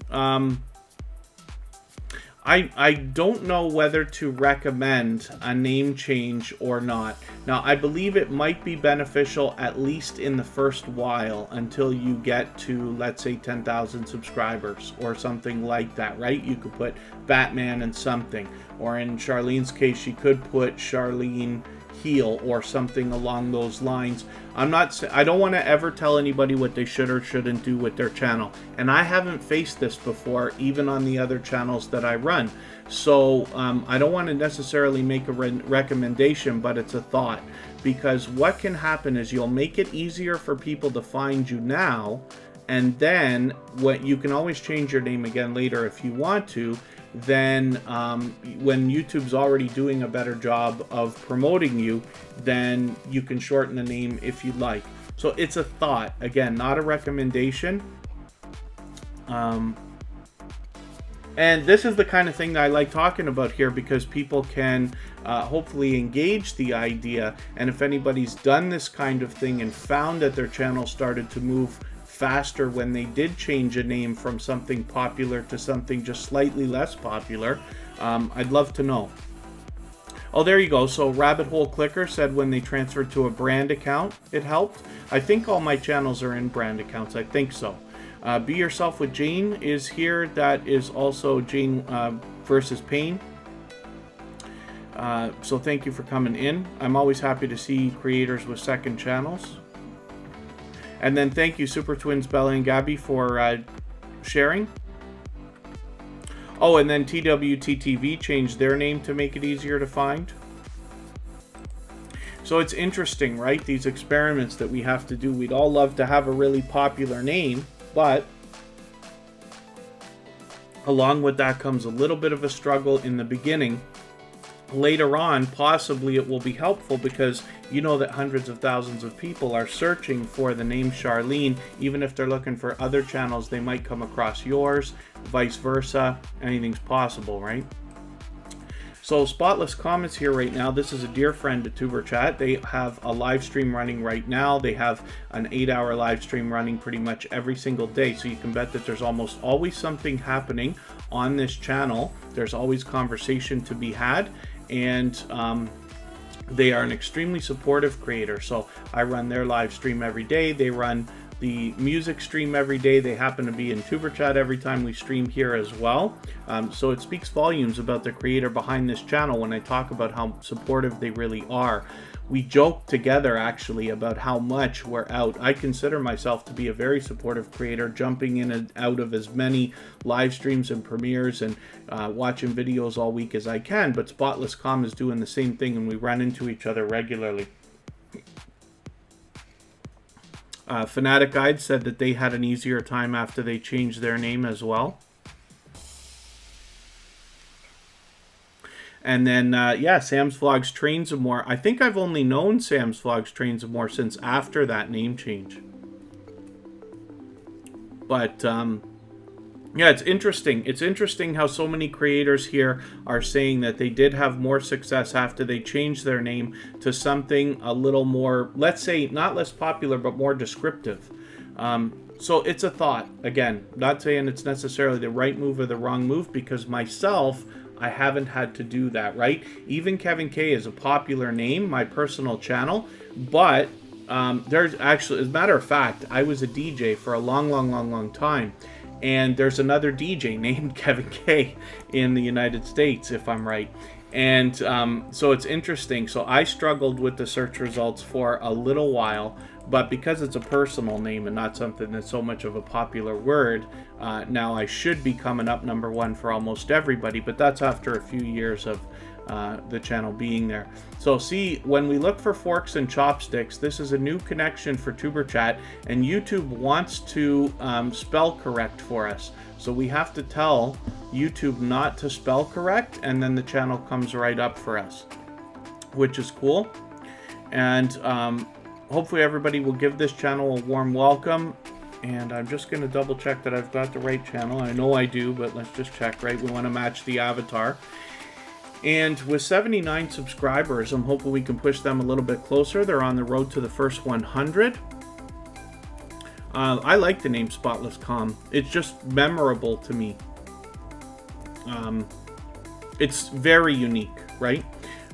I don't know whether to recommend a name change or not. Now, I believe it might be beneficial at least in the first while until you get to, let's say, 10,000 subscribers or something like that, right? You could put Batman and something, or in Charlene's case, she could put Charlene Heal or something along those lines. I don't want to ever tell anybody what they should or shouldn't do with their channel, and I haven't faced this before, even on the other channels that I run. So I don't want to necessarily make a recommendation, but it's a thought, because what can happen is you'll make it easier for people to find you now, and then what, you can always change your name again later if you want to. Then when YouTube's already doing a better job of promoting you, then you can shorten the name if you'd like. So it's a thought, again, not a recommendation. And this is the kind of thing that I like talking about here, because people can hopefully engage the idea, and if anybody's done this kind of thing and found that their channel started to move faster when they did change a name from something popular to something just slightly less popular, I'd love to know. Oh, there you go. So Rabbit Hole Clicker said when they transferred to a brand account, it helped. I think all my channels are in brand accounts. I think so. Be Yourself with Jane is here. That is also Jane versus Pain. So thank you for coming in. I'm always happy to see creators with second channels. And then thank you, Super Twins, Bella and Gabby, for sharing. Oh, and then TWTTV changed their name to make it easier to find. So it's interesting, right? These experiments that we have to do. We'd all love to have a really popular name, but along with that comes a little bit of a struggle in the beginning. Later on, possibly it will be helpful, because you know that hundreds of thousands of people are searching for the name Charlene. Even if they're looking for other channels, they might come across yours, vice versa. Anything's possible, right? So Spotless Calm is here right now. This is a dear friend at Tuberchat. They have a live stream running right now. They have an 8-hour live stream running pretty much every single day. So you can bet that there's almost always something happening on this channel. There's always conversation to be had. And they are an extremely supportive creator. So I run their live stream every day. They run the music stream every day. They happen to be in Tuberchat every time we stream here as well. So it speaks volumes about the creator behind this channel when I talk about how supportive they really are. We joke together actually about how much we're out. I consider myself to be a very supportive creator, jumping in and out of as many live streams and premieres and watching videos all week as I can, but Spotless Calm is doing the same thing, and we run into each other regularly. Fanatic Guide said that they had an easier time after they changed their name as well. And then, yeah, Sam's Vlogs Trains and More. I think I've only known Sam's Vlogs Trains and More since after that name change. But, yeah, it's interesting. It's interesting how so many creators here are saying that they did have more success after they changed their name to something a little more, let's say, not less popular, but more descriptive. So it's a thought. Again, not saying it's necessarily the right move or the wrong move, because myself, I haven't had to do that, right? Even Kevin K is a popular name, my personal channel, but there's actually, as a matter of fact, I was a DJ for a long time, and there's another DJ named Kevin K in the United States, if I'm right. And so it's interesting. So I struggled with the search results for a little while, but because it's a personal name and not something that's so much of a popular word, now I should be coming up #1 for almost everybody, but that's after a few years of the channel being there. So see, when we look for forks and chopsticks, this is a new connection for Tuberchat, and YouTube wants to spell correct for us. So we have to tell YouTube not to spell correct, and then the channel comes right up for us, which is cool. And hopefully everybody will give this channel a warm welcome. And I'm just going to double check that I've got the right channel. I know I do, but let's just check, right? We want to match the avatar. And with 79 subscribers, I'm hoping we can push them a little bit closer. They're on the road to the first 100. I like the name Spotless Calm. It's just memorable to me. It's very unique, right?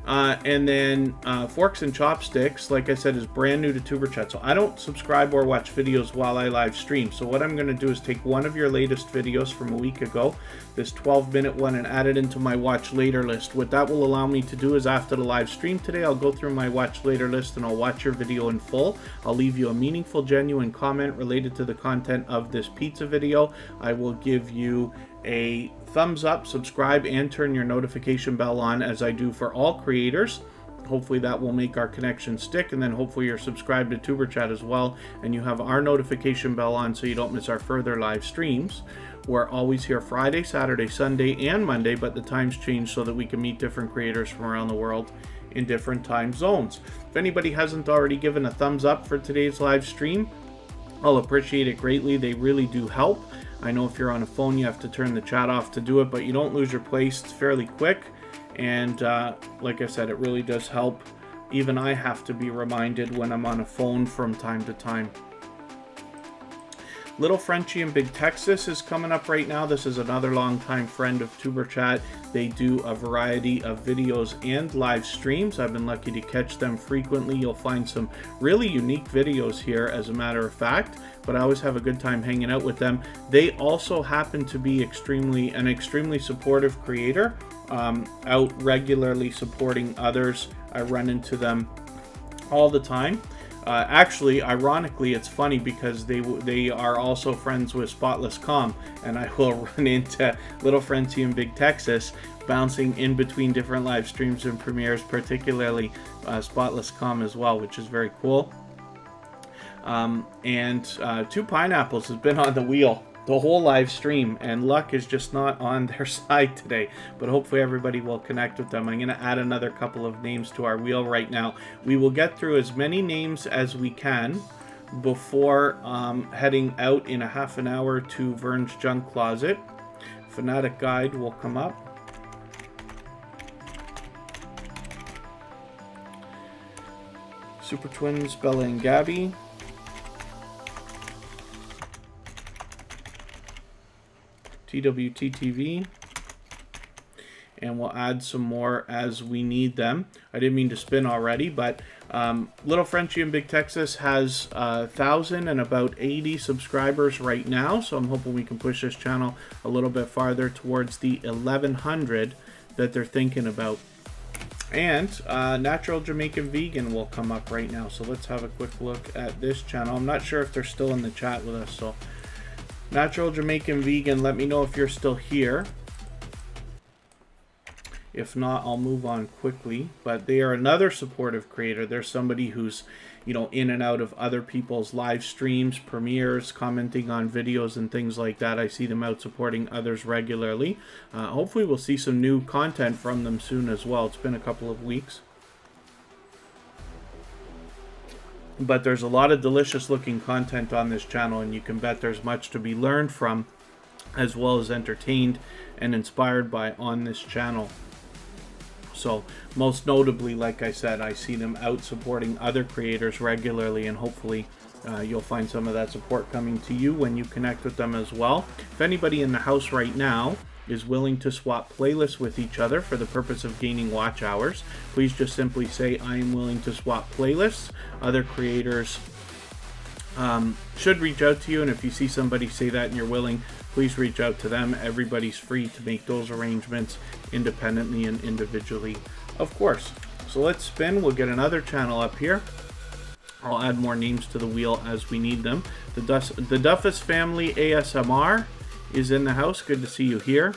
And then Forks and Chopsticks, like I said, is brand new to Tuberchat. So I don't subscribe or watch videos while I live stream. So what I'm going to do is take one of your latest videos from a week ago, this 12-minute one, and add it into my watch later list. What that will allow me to do is after the live stream today, I'll go through my watch later list and I'll watch your video in full. I'll leave you a meaningful, genuine comment related to the content of this pizza video. I will give you a thumbs up, subscribe, and turn your notification bell on, as I do for all creators. Hopefully that will make our connection stick, and then hopefully you're subscribed to Tuberchat as well, and you have our notification bell on so you don't miss our further live streams. We're always here Friday, Saturday, Sunday, and Monday, but the times change so that we can meet different creators from around the world in different time zones. If anybody hasn't already given a thumbs up for today's live stream, I'll appreciate it greatly. They really do help. I know if you're on a phone, you have to turn the chat off to do it, but you don't lose your place. It's fairly quick. And like I said, it really does help. Even I have to be reminded when I'm on a phone from time to time. Little Frenchie in Big Texas is coming up right now. This is another longtime friend of Tuberchat. They do a variety of videos and live streams. I've been lucky to catch them frequently. You'll find some really unique videos here, as a matter of fact, but I always have a good time hanging out with them. They also happen to be an extremely supportive creator, out regularly supporting others. I run into them all the time. Actually, ironically, it's funny because they are also friends with Spotless Calm, and I will run into Little Frenchie in Big Texas bouncing in between different live streams and premieres, particularly Spotless Calm as well, which is very cool. And Two Pineapples has been on the wheel the whole live stream, and luck is just not on their side today, but hopefully everybody will connect with them. I'm going to add another couple of names to our wheel right now. We will get through as many names as we can before heading out in a half an hour to Vern's Junk Closet. Fanatic Guide will come up. Super Twins, Bella and Gabby. TWTTV, and we'll add some more as we need them. I didn't mean to spin already, but Little Frenchie in Big Texas has 1,000 and about 80 subscribers right now, so I'm hoping we can push this channel a little bit farther towards the 1,100 that they're thinking about. And Natural Jamaican Vegan will come up right now, so let's have a quick look at this channel. I'm not sure if they're still in the chat with us, so Natural Jamaican Vegan, let me know if you're still here. If not, I'll move on quickly. But they are another supportive creator. They're somebody who's, you know, in and out of other people's live streams, premieres, commenting on videos and things like that. I see them out supporting others regularly. Hopefully we'll see some new content from them soon as well. It's been a couple of weeks. But there's a lot of delicious looking content on this channel, and you can bet there's much to be learned from, as well as entertained and inspired by on this channel. So most notably, like I said, I see them out supporting other creators regularly, and hopefully you'll find some of that support coming to you when you connect with them as well. If anybody in the house right now is willing to swap playlists with each other for the purpose of gaining watch hours, please just simply say, I am willing to swap playlists. Other creators should reach out to you, and if you see somebody say that and you're willing, please reach out to them. Everybody's free to make those arrangements independently and individually, of course. So let's spin. We'll get another channel up here. I'll add more names to the wheel as we need them. The Duffs Family ASMR is in the house. Good to see you here.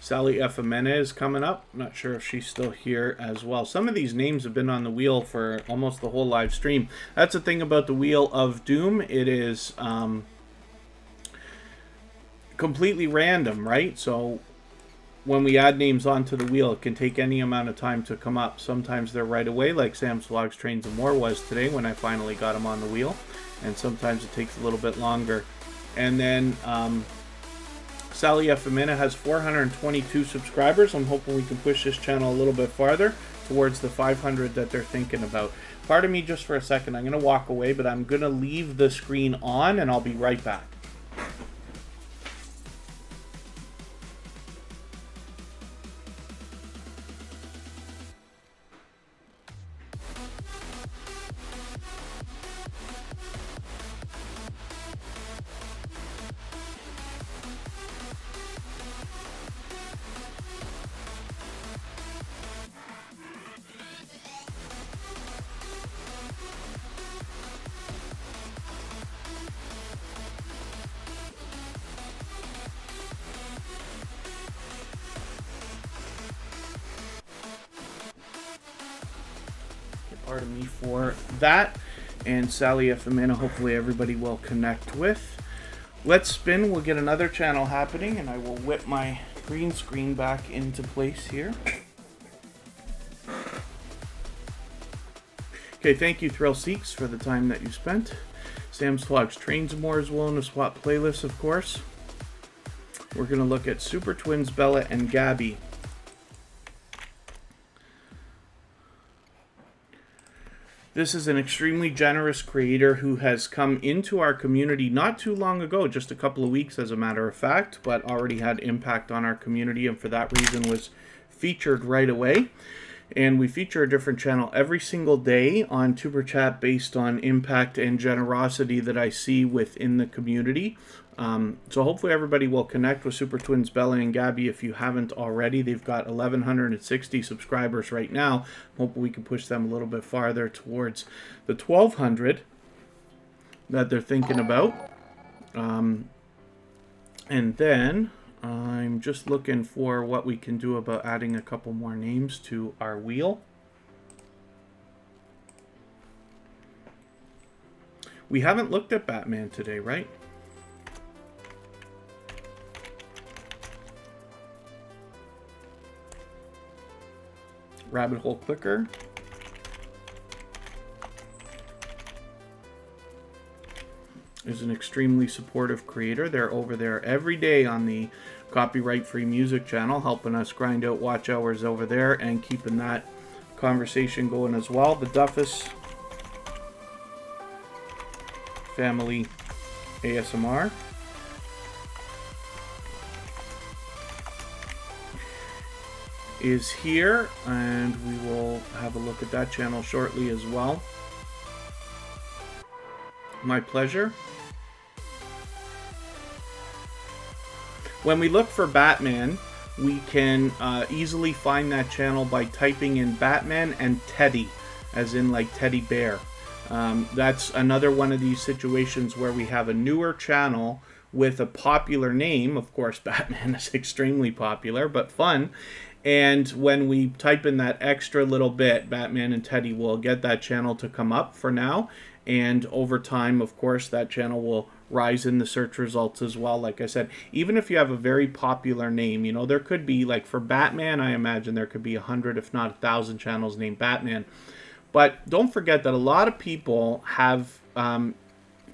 Sally Efemena is coming up. Not sure if she's still here as well. Some of these names have been on the wheel for almost the whole live stream. That's the thing about the Wheel of Doom. It is completely random, right? So when we add names onto the wheel, it can take any amount of time to come up. Sometimes they're right away, like Sam's Vlogs, Trains, and More was today when I finally got him on the wheel. And sometimes it takes a little bit longer. And then Sally Efemena has 422 subscribers. I'm hoping we can push this channel a little bit farther towards the 500 that they're thinking about. Pardon me just for a second. I'm going to walk away, but I'm going to leave the screen on, and I'll be right back. Pardon me for that. And Sally Efemena, hopefully everybody will connect with. Let's spin. We'll get another channel happening, and I will whip my green screen back into place here. Okay, thank you, Thrill Seeks, for the time that you spent. Sam's Vlogs, Trains, and More is willing to swap playlists, of course. We're going to look at Super Twins, Bella, and Gabby. This is an extremely generous creator who has come into our community not too long ago, just a couple of weeks as a matter of fact, but already had impact on our community, and for that reason was featured right away. And we feature a different channel every single day on Tuberchat based on impact and generosity that I see within the community. So hopefully everybody will connect with Super Twins, Bella, and Gabby if you haven't already. They've got 1,160 subscribers right now. Hopefully we can push them a little bit farther towards the 1,200 that they're thinking about. And then I'm just looking for what we can do about adding a couple more names to our wheel. We haven't looked at Batman today, right? Rabbit Hole Clicker. Is an extremely supportive creator. They're over there every day on the copyright-free music channel, helping us grind out watch hours over there and keeping that conversation going as well. The Duffs Family ASMR. is here, and we will have a look at that channel shortly as well. My pleasure. When we look for Batman, we can easily find that channel by typing in Batman and Teddy, as in like teddy bear. That's another one of these situations where we have a newer channel with a popular name. Of course, Batman is extremely popular, but fun. And when we type in that extra little bit, Batman and Teddy, will get that channel to come up for now. And over time, of course, that channel will rise in the search results as well. Like I said, even if you have a very popular name, you know, there could be, like for Batman, I imagine there could be 100, if not 1,000 channels named Batman. But don't forget that a lot of people have,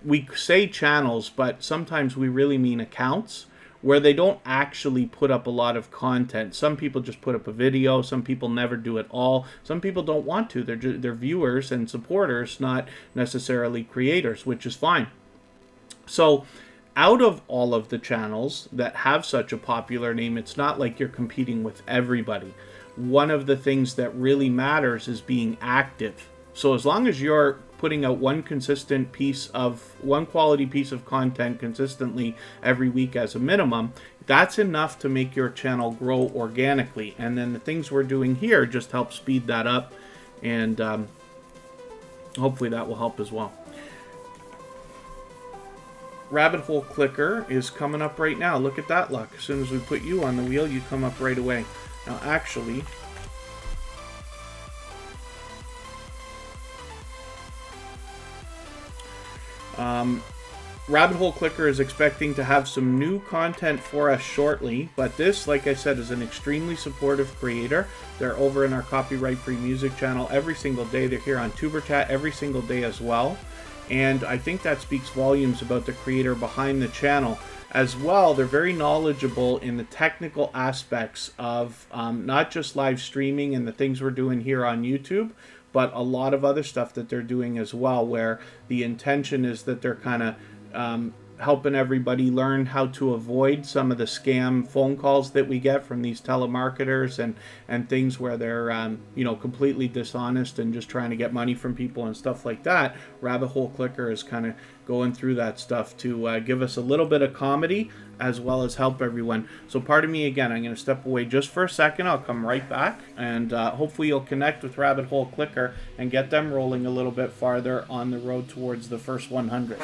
we say channels, but sometimes we really mean accounts, where they don't actually put up a lot of content. Some people just put up a video. Some people never do it all. Some people don't want to. They're viewers and supporters, not necessarily creators, which is fine. So out of all of the channels that have such a popular name, it's not like you're competing with everybody. One of the things that really matters is being active. So as long as you're putting out one quality piece of content consistently every week as a minimum, that's enough to make your channel grow organically. And then the things we're doing here just help speed that up, and hopefully that will help as well. Rabbit Hole Clicker is coming up right now. Look at that luck. As soon as we put you on the wheel, you come up right away. Now actually, Rabbit Hole Clicker is expecting to have some new content for us shortly, but this, like I said, is an extremely supportive creator. They're over in our copyright-free music channel every single day. They're here on Tuberchat every single day as well, and I think that speaks volumes about the creator behind the channel. As well, they're very knowledgeable in the technical aspects of not just live streaming and the things we're doing here on YouTube, but a lot of other stuff that they're doing as well, where the intention is that they're kind of helping everybody learn how to avoid some of the scam phone calls that we get from these telemarketers and things where they're completely dishonest and just trying to get money from people and stuff like that. Rabbit Hole Clicker is kind of going through that stuff to give us a little bit of comedy as well as help everyone. So pardon me again, I'm going to step away just for a second. I'll come right back, and hopefully you'll connect with Rabbit Hole Clicker and get them rolling a little bit farther on the road towards the first 100.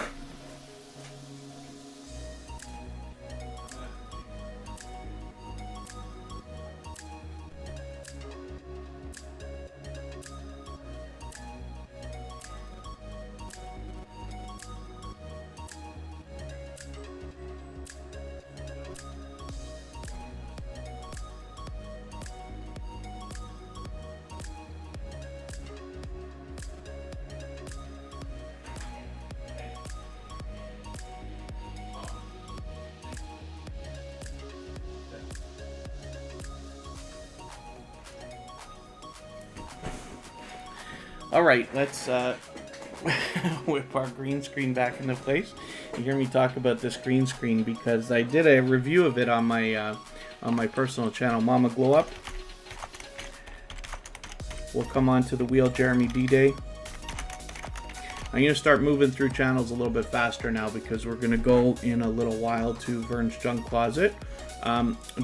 All right, let's whip our green screen back into place. You hear me talk about this green screen because I did a review of it on my personal channel, Mama Glow Up. We'll come on to the wheel, Jeremy D Day. I'm going to start moving through channels a little bit faster now because we're going to go in a little while to Vern's Junk Closet.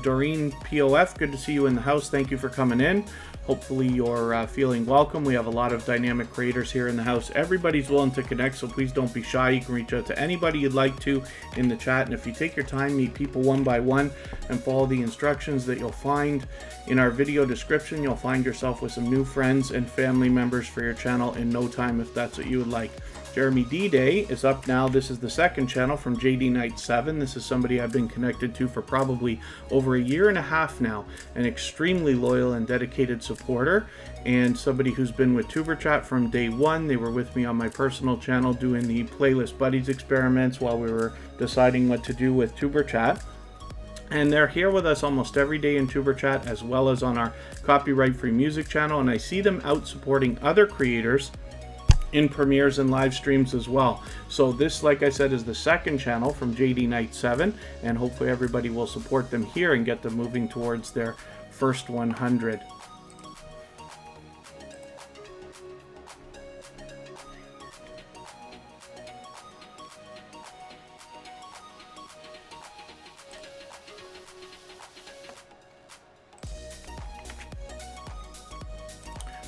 Doreen POF, good to see you in the house. Thank you for coming in. Hopefully you're feeling welcome. We have a lot of dynamic creators here in the house. Everybody's willing to connect, so please don't be shy. You can reach out to anybody you'd like to in the chat. And if you take your time, meet people one by one and follow the instructions that you'll find in our video description, you'll find yourself with some new friends and family members for your channel in no time if that's what you would like. Jeremy D Day is up now. This is the second channel from JD Knight 7. This is somebody I've been connected to for probably over a year and a half now. An extremely loyal and dedicated supporter, and somebody who's been with Tuberchat from day one. They were with me on my personal channel doing the Playlist Buddies experiments while we were deciding what to do with Tuberchat. And they're here with us almost every day in Tuberchat, as well as on our copyright-free music channel. And I see them out supporting other creators in premieres and live streams as well. So this, like I said, is the second channel from JD Knight 7, and hopefully everybody will support them here and get them moving towards their first 100.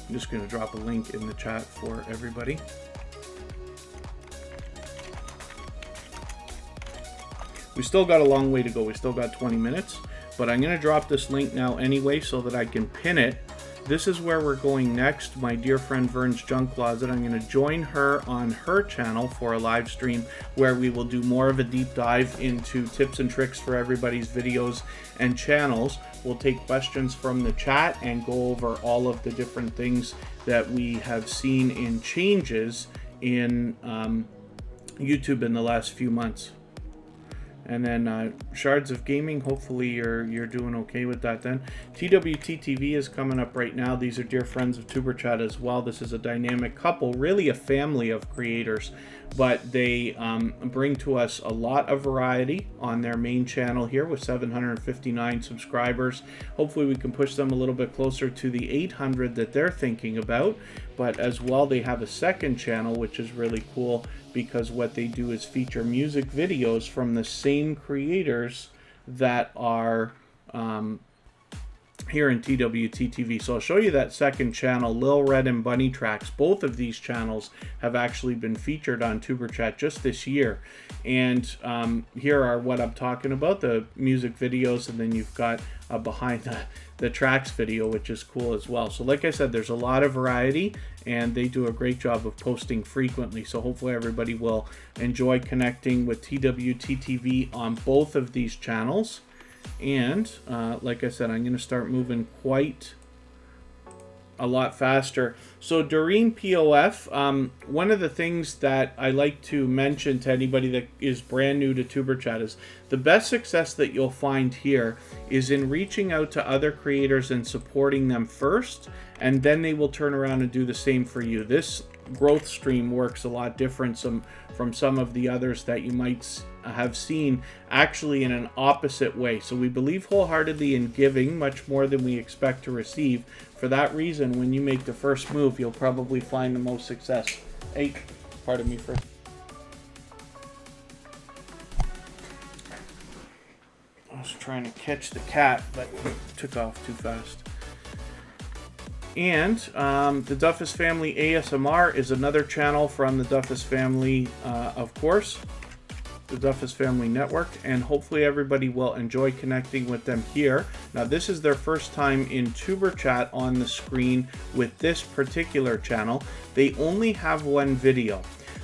I'm just going to drop a link in the chat for everybody. We still got a long way to go. We still got 20 minutes, but I'm going to drop this link now anyway so that I can pin it. This is where we're going next. My dear friend Vern's Junk Closet. I'm going to join her on her channel for a live stream where we will do more of a deep dive into tips and tricks for everybody's videos and channels. We'll take questions from the chat and go over all of the different things that we have seen in changes in YouTube in the last few months. And then Shards of Gaming, hopefully you're doing okay with that then. TWTTV is coming up right now. These are dear friends of Tuberchat as well. This is a dynamic couple, really a family of creators, but they bring to us a lot of variety on their main channel here with 759 subscribers. Hopefully we can push them a little bit closer to the 800 that they're thinking about. But as well, they have a second channel, which is really cool because what they do is feature music videos from the same creators that are here in TWTTV. So I'll show you that second channel, Lil Red and Bunny Tracks. Both of these channels have actually been featured on Tuberchat just this year. And here are what I'm talking about, the music videos, and then you've got behind the tracks video, which is cool as well. So like I said, there's a lot of variety and they do a great job of posting frequently. So hopefully everybody will enjoy connecting with TWTTV on both of these channels. And like I said, I'm going to start moving quite a lot faster. So Doreen POF, one of the things that I like to mention to anybody that is brand new to Tuberchat is the best success that you'll find here is in reaching out to other creators and supporting them first, and then they will turn around and do the same for you. This growth stream works a lot different from some of the others that you might have seen, actually in an opposite way. So we believe wholeheartedly in giving much more than we expect to receive. For that reason, when you make the first move, you'll probably find the most success. Hey, pardon me for... I was trying to catch the cat, but it took off too fast. And the Duffus Family ASMR is another channel from the Duffus Family, of course, the Duffus Family Network, and hopefully everybody will enjoy connecting with them here. Now this is their first time in Tuberchat on the screen with this particular channel. They only have one video.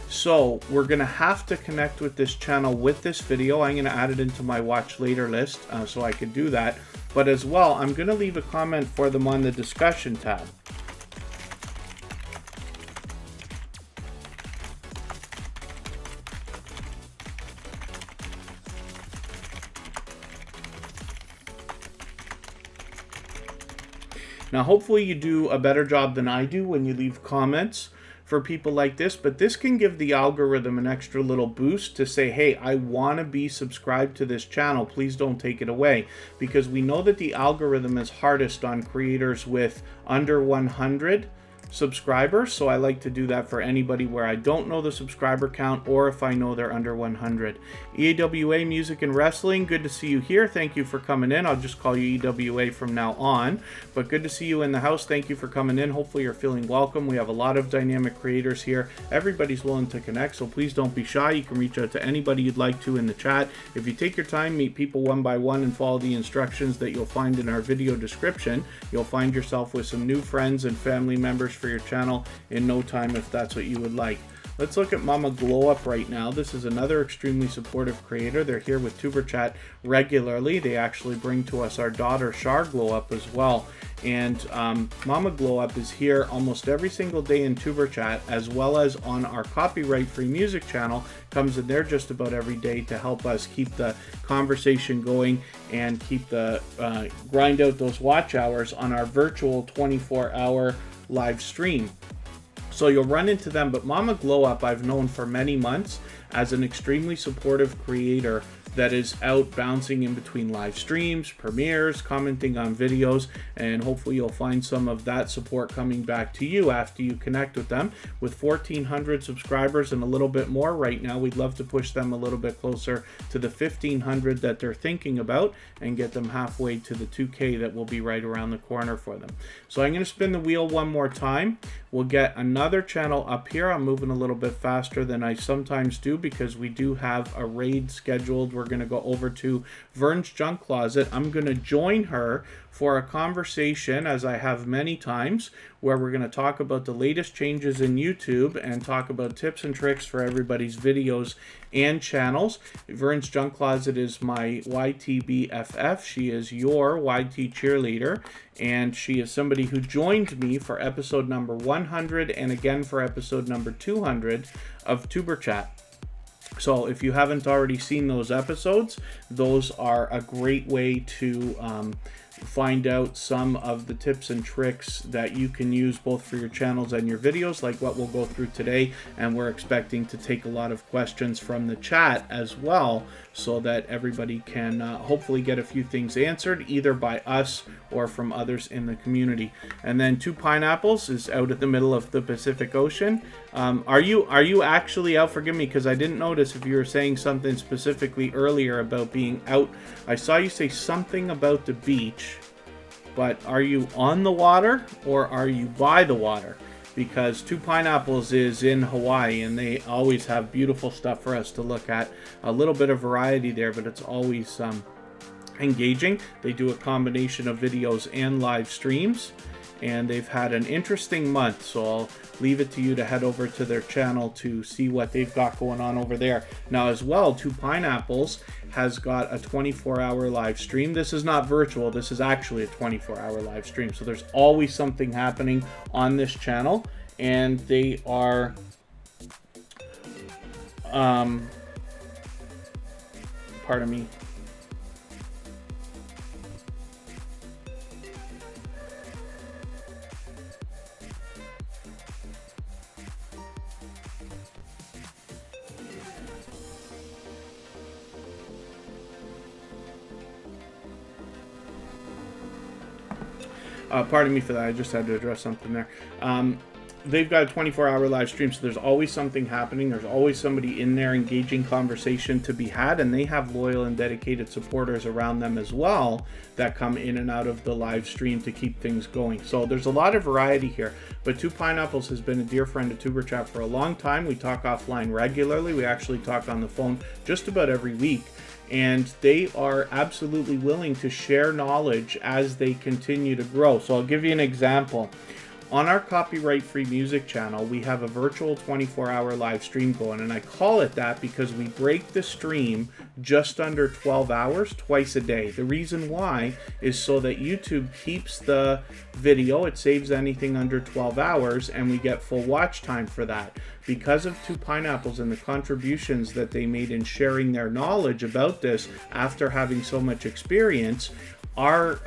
So we're going to have to connect with this channel with this video. I'm going to add it into my watch later list so I can do that. But as well, I'm going to leave a comment for them on the discussion tab. Now, hopefully you do a better job than I do when you leave comments for people like this, but this can give the algorithm an extra little boost to say, hey, I want to be subscribed to this channel, please don't take it away, because we know that the algorithm is hardest on creators with under 100 subscribers. So I like to do that for anybody where I don't know the subscriber count or if I know they're under 100. Ewa Music and Wrestling, good to see you here. Thank you for coming in. I'll just call you EWA from now on, but good to see you in the house. Thank you for coming in. Hopefully you're feeling welcome. We have a lot of dynamic creators here. Everybody's willing to connect, so please don't be shy. You can reach out to anybody you'd like to in the chat. If you take your time, meet people one by one and follow the instructions that you'll find in our video description, you'll find yourself with some new friends and family members for your channel in no time if that's what you would like. Let's look at Mama Glow Up right now. This is another extremely supportive creator. They're here with Tuberchat regularly. They actually bring to us our daughter Char Glow Up as well. And Mama Glow Up is here almost every single day in Tuberchat, as well as on our copyright-free music channel. Comes in there just about every day to help us keep the conversation going and keep the grind out those watch hours on our virtual 24-hour live stream. So you'll run into them, but Mama Glow Up I've known for many months as an extremely supportive creator that is out bouncing in between live streams, premieres, commenting on videos, and hopefully you'll find some of that support coming back to you after you connect with them. With 1,400 subscribers and a little bit more right now, we'd love to push them a little bit closer to the 1,500 that they're thinking about and get them halfway to the 2K that will be right around the corner for them. So I'm going to spin the wheel one more time. We'll get another channel up here. I'm moving a little bit faster than I sometimes do because we do have a raid scheduled. We're going to go over to Vern's Junk Closet. I'm going to join her for a conversation, as I have many times, where we're going to talk about the latest changes in YouTube and talk about tips and tricks for everybody's videos and channels. Vern's Junk Closet is my YTBFF. She is your YT cheerleader, and she is somebody who joined me for episode number 100 and again for episode number 200 of Tuberchat. So if you haven't already seen those episodes, those are a great way to find out some of the tips and tricks that you can use both for your channels and your videos, like what we'll go through today. And we're expecting to take a lot of questions from the chat as well, so that everybody can hopefully get a few things answered either by us or from others in the community. And then Two Pineapples is out at the middle of the Pacific Ocean. Are you actually out? Forgive me, because I didn't notice if you were saying something specifically earlier about being out. I saw you say something about the beach, but are you on the water or are you by the water? Because Two Pineapples is in Hawaii and they always have beautiful stuff for us to look at. A little bit of variety there, but it's always engaging. They do a combination of videos and live streams, and they've had an interesting month, so I'll leave it to you to head over to their channel to see what they've got going on over there. Now as well, Two Pineapples has got a 24-hour live stream. This is not virtual, this is actually a 24-hour live stream, so there's always something happening on this channel, and they are pardon me. Pardon me for that, I just had to address something there. They've got a 24-hour live stream, so there's always something happening. There's always somebody in there, engaging conversation to be had, and they have loyal and dedicated supporters around them as well that come in and out of the live stream to keep things going. So there's a lot of variety here, but Two Pineapples has been a dear friend of Tuberchat for a long time. We talk offline regularly. We actually talk on the phone just about every week. And they are absolutely willing to share knowledge as they continue to grow. So I'll give you an example. On our copyright-free music channel, we have a virtual 24-hour live stream going, and I call it that because we break the stream just under 12 hours twice a day. The reason why is so that YouTube keeps the video, it saves anything under 12 hours, and we get full watch time for that. Because of Two Pineapples and the contributions that they made in sharing their knowledge about this after having so much experience, our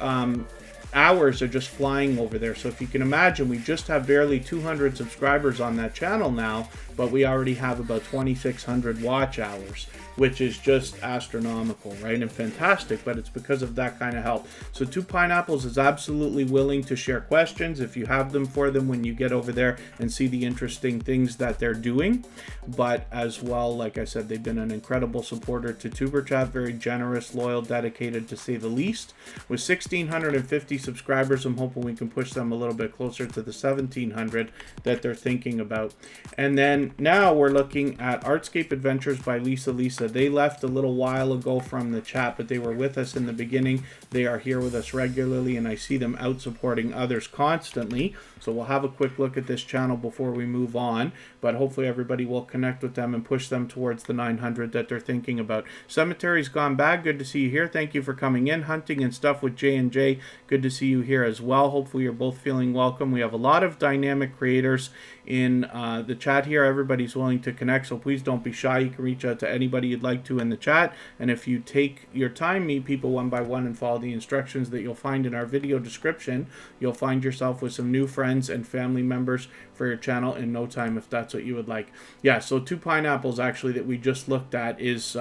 hours are just flying over there. So if you can imagine, we just have barely 200 subscribers on that channel now, but we already have about 2,600 watch hours, which is just astronomical, right? And fantastic, but it's because of that kind of help. So Two Pineapples is absolutely willing to share questions if you have them for them when you get over there and see the interesting things that they're doing. But as well, like I said, they've been an incredible supporter to Tuberchat, very generous, loyal, dedicated to say the least. With 1,650 subscribers, I'm hoping we can push them a little bit closer to the 1,700 that they're thinking about. And then now we're looking at Artscape Adventures by Lisa. They left a little while ago from the chat, but they were with us in the beginning. They are here with us regularly, and I see them out supporting others constantly. So we'll have a quick look at this channel before we move on, but hopefully everybody will connect with them and push them towards the 900 that they're thinking about. Cemeteries Gone Bad, good to see you here. Thank you for coming in. Hunting and Stuff with J&J, good to to see you here as well. Hopefully you're both feeling welcome. We have a lot of dynamic creators in the chat here. Everybody's willing to connect, so please don't be shy. You can reach out to anybody you'd like to in the chat, and if you take your time, meet people one by one and follow the instructions that you'll find in our video description, you'll find yourself with some new friends and family members for your channel in no time, if that's what you would like. Yeah, so two pineapples actually that we just looked at is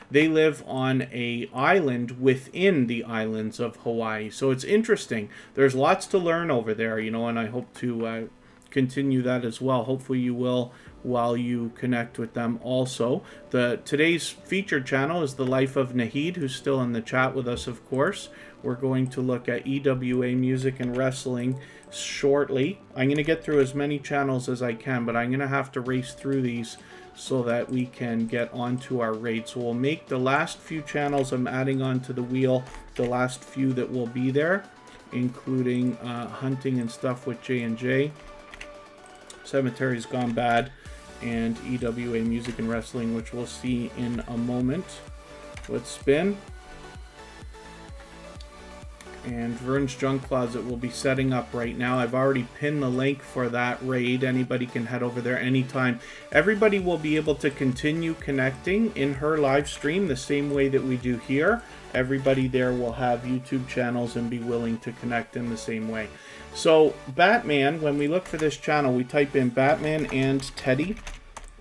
they live on a island within the islands of Hawaii, so it's interesting. There's lots to learn over there, you know, and I hope to continue that as well. Hopefully you will while you connect with them also. Today's featured channel is The Life of Nahid, who's still in the chat with us, of course. We're going to look at Ewa Music and Wrestling shortly. I'm going to get through as many channels as I can, but I'm going to have to race through these so that we can get onto our raid. So we'll make the last few channels I'm adding onto the wheel, the last few that will be there, including hunting and stuff with J&J, Cemeteries Gone Bad, and Ewa Music and Wrestling, which we'll see in a moment. Let's spin. And Vern's Junk Closet will be setting up right now. I've already pinned the link for that raid. Anybody can head over there anytime. Everybody will be able to continue connecting in her live stream the same way that we do here. Everybody there will have YouTube channels and be willing to connect in the same way. So Batman, when we look for this channel, we type in Batman and Teddy,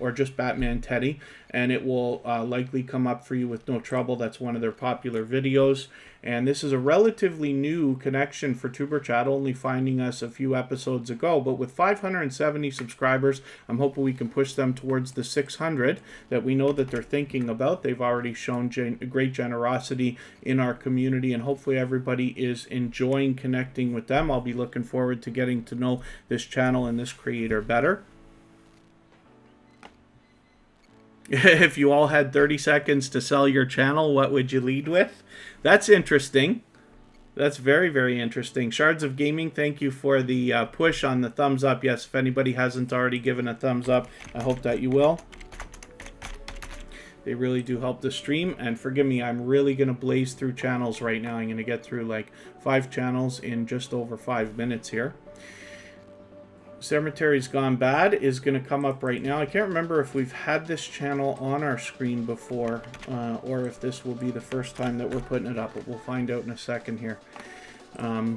or just Batman Teddy, and it will likely come up for you with no trouble. That's one of their popular videos. And this is a relatively new connection for Tuberchat, only finding us a few episodes ago. But with 570 subscribers, I'm hoping we can push them towards the 600 that we know that they're thinking about. They've already shown great generosity in our community, and hopefully everybody is enjoying connecting with them. I'll be looking forward to getting to know this channel and this creator better. If you all had 30 seconds to sell your channel, what would you lead with? That's interesting. That's very, very interesting. Shards of Gaming, thank you for the push on the thumbs up. Yes, if anybody hasn't already given a thumbs up, I hope that you will. They really do help the stream. And forgive me, I'm really going to blaze through channels right now. I'm going to get through like 5 channels in just over 5 minutes here. Cemeteries Gone Bad is going to come up right now. I can't remember if we've had this channel on our screen before, or if this will be the first time that we're putting it up, but we'll find out in a second here. I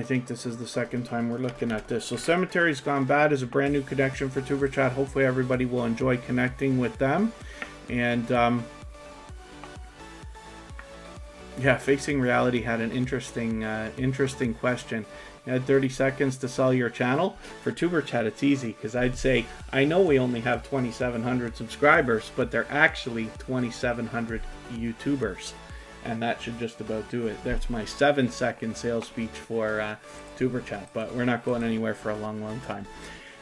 think this is the second time we're looking at this. So Cemeteries Gone Bad is a brand new connection for Tuberchat. Hopefully everybody will enjoy connecting with them. And yeah, Facing Reality had an interesting question. You had 30 seconds to sell your channel. For Tuberchat, it's easy, because I'd say, I know we only have 2,700 subscribers, but they're actually 2,700 YouTubers. And that should just about do it. That's my 7-second sales speech for Tuberchat, but we're not going anywhere for a long, long time.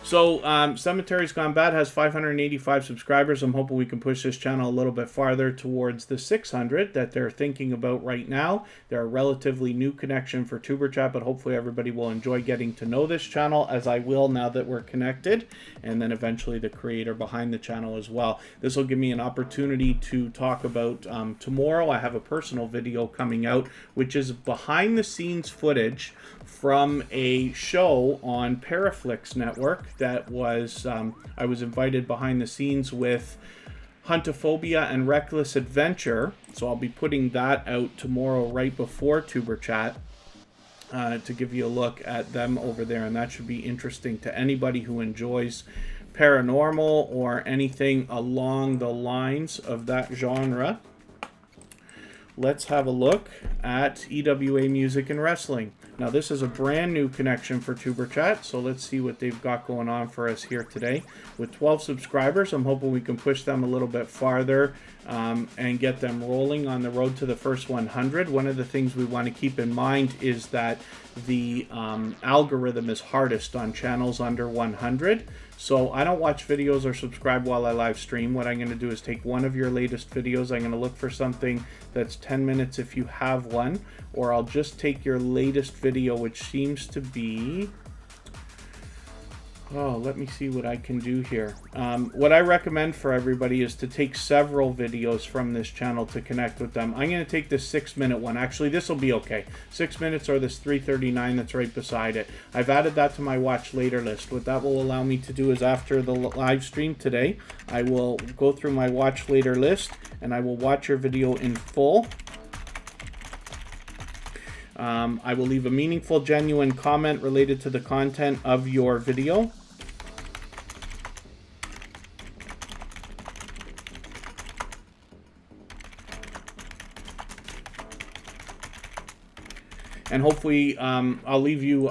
So, Cemeteries Gone Bad has 585 subscribers. I'm hoping we can push this channel a little bit farther towards the 600 that they're thinking about right now. They're a relatively new connection for Tuberchat, but hopefully everybody will enjoy getting to know this channel, as I will now that we're connected, and then eventually the creator behind the channel as well. This will give me an opportunity to talk about tomorrow. I have a personal video coming out, which is behind the scenes footage from a show on Paraflix Network that was, I was invited behind the scenes with Huntophobia and Reckless Adventure. So I'll be putting that out tomorrow right before Tuberchat to give you a look at them over there. And that should be interesting to anybody who enjoys paranormal or anything along the lines of that genre. Let's have a look at Ewa Music and Wrestling. Now this is a brand new connection for Tuberchat, so let's see what they've got going on for us here today. With 12 subscribers, I'm hoping we can push them a little bit farther and get them rolling on the road to the first 100. One of the things we want to keep in mind is that the algorithm is hardest on channels under 100. So I don't watch videos or subscribe while I live stream. What I'm going to do is take one of your latest videos. I'm going to look for something that's 10 minutes if you have one, or I'll just take your latest video, which seems to be Oh, let me see what I can do here. What I recommend for everybody is to take several videos from this channel to connect with them. I'm going to take this 6-minute one. Actually, this will be okay. 6 minutes or this 3:39 that's right beside it. I've added that to my watch later list. What that will allow me to do is after the live stream today, I will go through my watch later list and I will watch your video in full. I will leave a meaningful, genuine comment related to the content of your video. And hopefully, I'll leave you,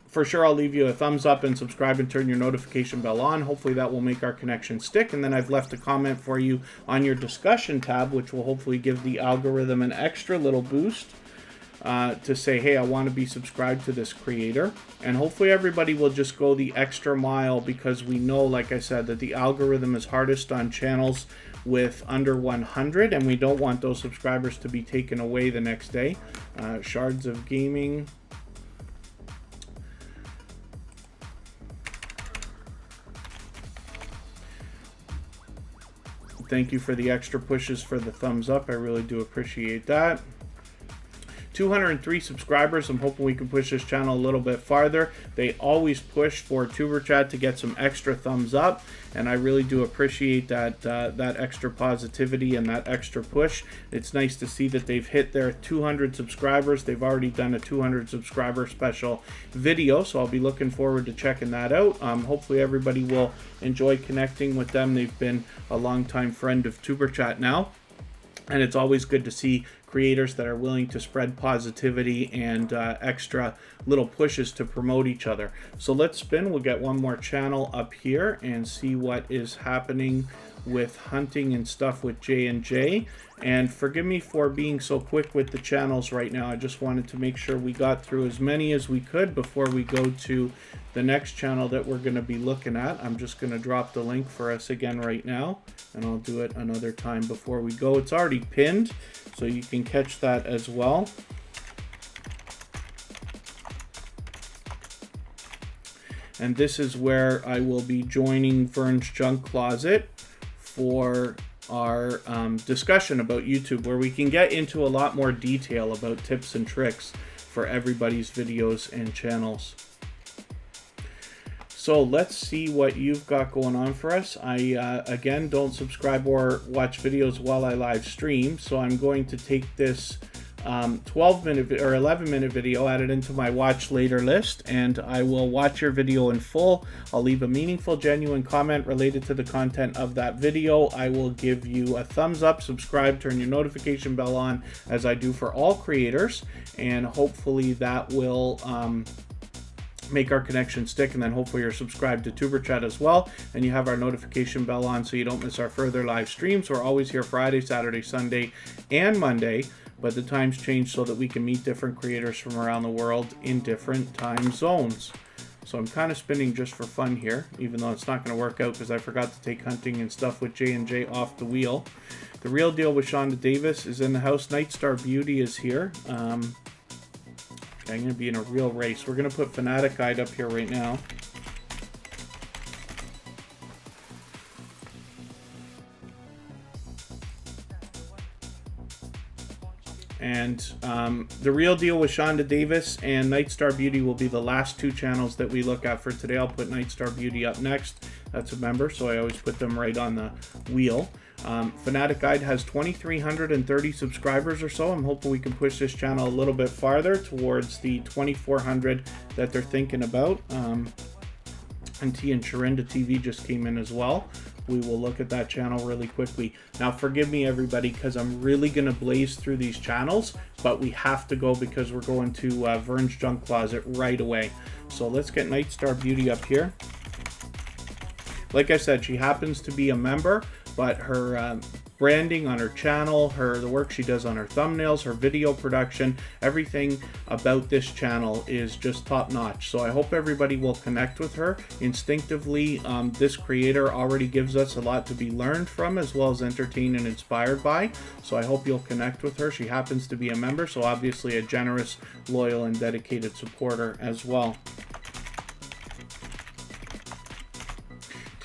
for sure, I'll leave you a thumbs up and subscribe and turn your notification bell on. Hopefully that will make our connection stick. And then I've left a comment for you on your discussion tab, which will hopefully give the algorithm an extra little boost. To say, hey, I want to be subscribed to this creator. And hopefully everybody will just go the extra mile, because we know, like I said, that the algorithm is hardest on channels with under 100, and we don't want those subscribers to be taken away the next day. Shards of Gaming. Thank you for the extra pushes for the thumbs up. I really do appreciate that. 203 subscribers. I'm hoping we can push this channel a little bit farther. They always push for Tuberchat to get some extra thumbs up, and I really do appreciate that that extra positivity and that extra push. It's nice to see that they've hit their 200 subscribers. They've already done a 200 subscriber special video, so I'll be looking forward to checking that out. Hopefully everybody will enjoy connecting with them. They've been a longtime friend of Tuberchat now, and it's always good to see creators that are willing to spread positivity and extra little pushes to promote each other. So let's spin. We'll get one more channel up here and see what is happening with hunting and stuff with J&J. And forgive me for being so quick with the channels right now. I just wanted to make sure we got through as many as we could before we go to the next channel that we're going to be looking at. I'm just going to drop the link for us again right now, and I'll do it another time before we go. It's already pinned, so you can catch that as well. And this is where I will be joining Vern's Junk Closet for our discussion about YouTube, where we can get into a lot more detail about tips and tricks for everybody's videos and channels. So let's see what you've got going on for us. I, again, don't subscribe or watch videos while I live stream, so I'm going to take this 12-minute or 11-minute video, add it into my watch later list, and I will watch your video in full. I'll leave a meaningful, genuine comment related to the content of that video. I will give you a thumbs up, subscribe, turn your notification bell on, as I do for all creators, and hopefully that will make our connection stick. And then hopefully you're subscribed to Tuberchat as well, and you have our notification bell on so you don't miss our further live streams. We're always here Friday, Saturday, Sunday, and Monday, but the times change so that we can meet different creators from around the world in different time zones. So I'm kind of spinning just for fun here, even though it's not going to work out because I forgot to take hunting and stuff with J&J off the wheel. The Real Deal with Shonda Davis is in the house. Nightstar Beauty is here. I'm going to be in a real race. We're going to put Fanatic Guide up here right now. And The Real Deal with Shonda Davis and Nightstar Beauty will be the last two channels that we look at for today. I'll put Nightstar Beauty up next. That's a member, so I always put them right on the wheel. Fanatic Guide has 2,330 subscribers or so. I'm hoping we can push this channel a little bit farther towards the 2,400 that they're thinking about. And T and Sharinda TV just came in as well. We will look at that channel really quickly. Now forgive me everybody, because I'm really going to blaze through these channels, but we have to go because we're going to Vern's Junk Closet right away. So let's get Nightstar Beauty up here. Like I said, she happens to be a member, but her branding on her channel, the work she does on her thumbnails, her video production, everything about this channel is just top notch. So I hope everybody will connect with her. Instinctively, this creator already gives us a lot to be learned from, as well as entertained and inspired by. So I hope you'll connect with her. She happens to be a member, so obviously a generous, loyal, and dedicated supporter as well.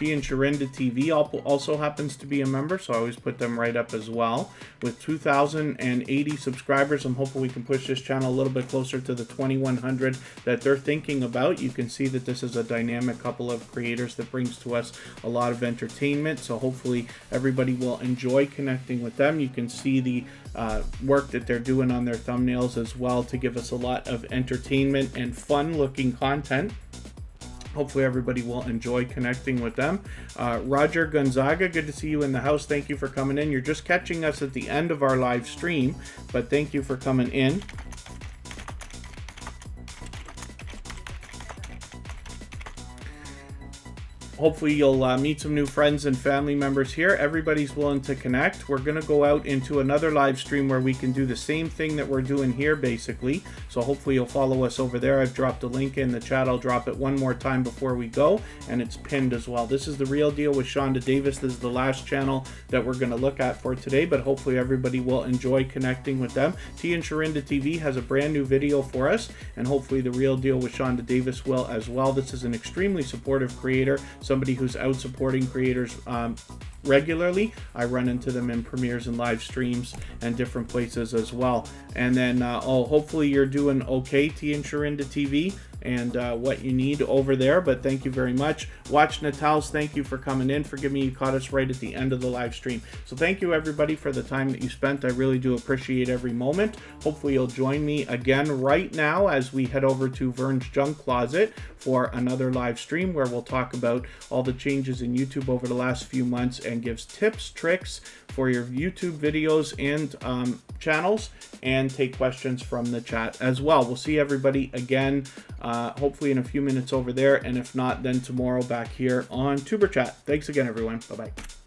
T and Sharinda TV also happens to be a member, so I always put them right up as well. With 2,080 subscribers, I'm hoping we can push this channel a little bit closer to the 2,100 that they're thinking about. You can see that this is a dynamic couple of creators that brings to us a lot of entertainment, so hopefully everybody will enjoy connecting with them. You can see the work that they're doing on their thumbnails as well to give us a lot of entertainment and fun looking content. Hopefully everybody will enjoy connecting with them. Roger Gonzaga, good to see you in the house. Thank you for coming in. You're just catching us at the end of our live stream, but thank you for coming in. Hopefully you'll meet some new friends and family members here. Everybody's willing to connect. We're going to go out into another live stream where we can do the same thing that we're doing here, basically. So hopefully you'll follow us over there. I've dropped a link in the chat. I'll drop it one more time before we go, and it's pinned as well. This is The Real Deal with Shonda Davis. This is the last channel that we're going to look at for today, but hopefully everybody will enjoy connecting with them. T and Sharinda TV has a brand new video for us, and hopefully The Real Deal with Shonda Davis will as well. This is an extremely supportive creator, somebody who's out supporting creators regularly. I run into them in premieres and live streams and different places as well. And then hopefully you're doing okay, T and Sharinda TV, and what you need over there. But thank you very much. Watch Natals, thank you for coming in. Forgive me, you caught us right at the end of the live stream. So thank you everybody for the time that you spent. I really do appreciate every moment. Hopefully you'll join me again right now as we head over to Vern's Junk Closet for another live stream where we'll talk about all the changes in YouTube over the last few months and gives tips, tricks for your YouTube videos and channels, and take questions from the chat as well. We'll see everybody again hopefully in a few minutes over there, and if not, then tomorrow back here on Tuberchat. Thanks again, everyone. Bye-bye.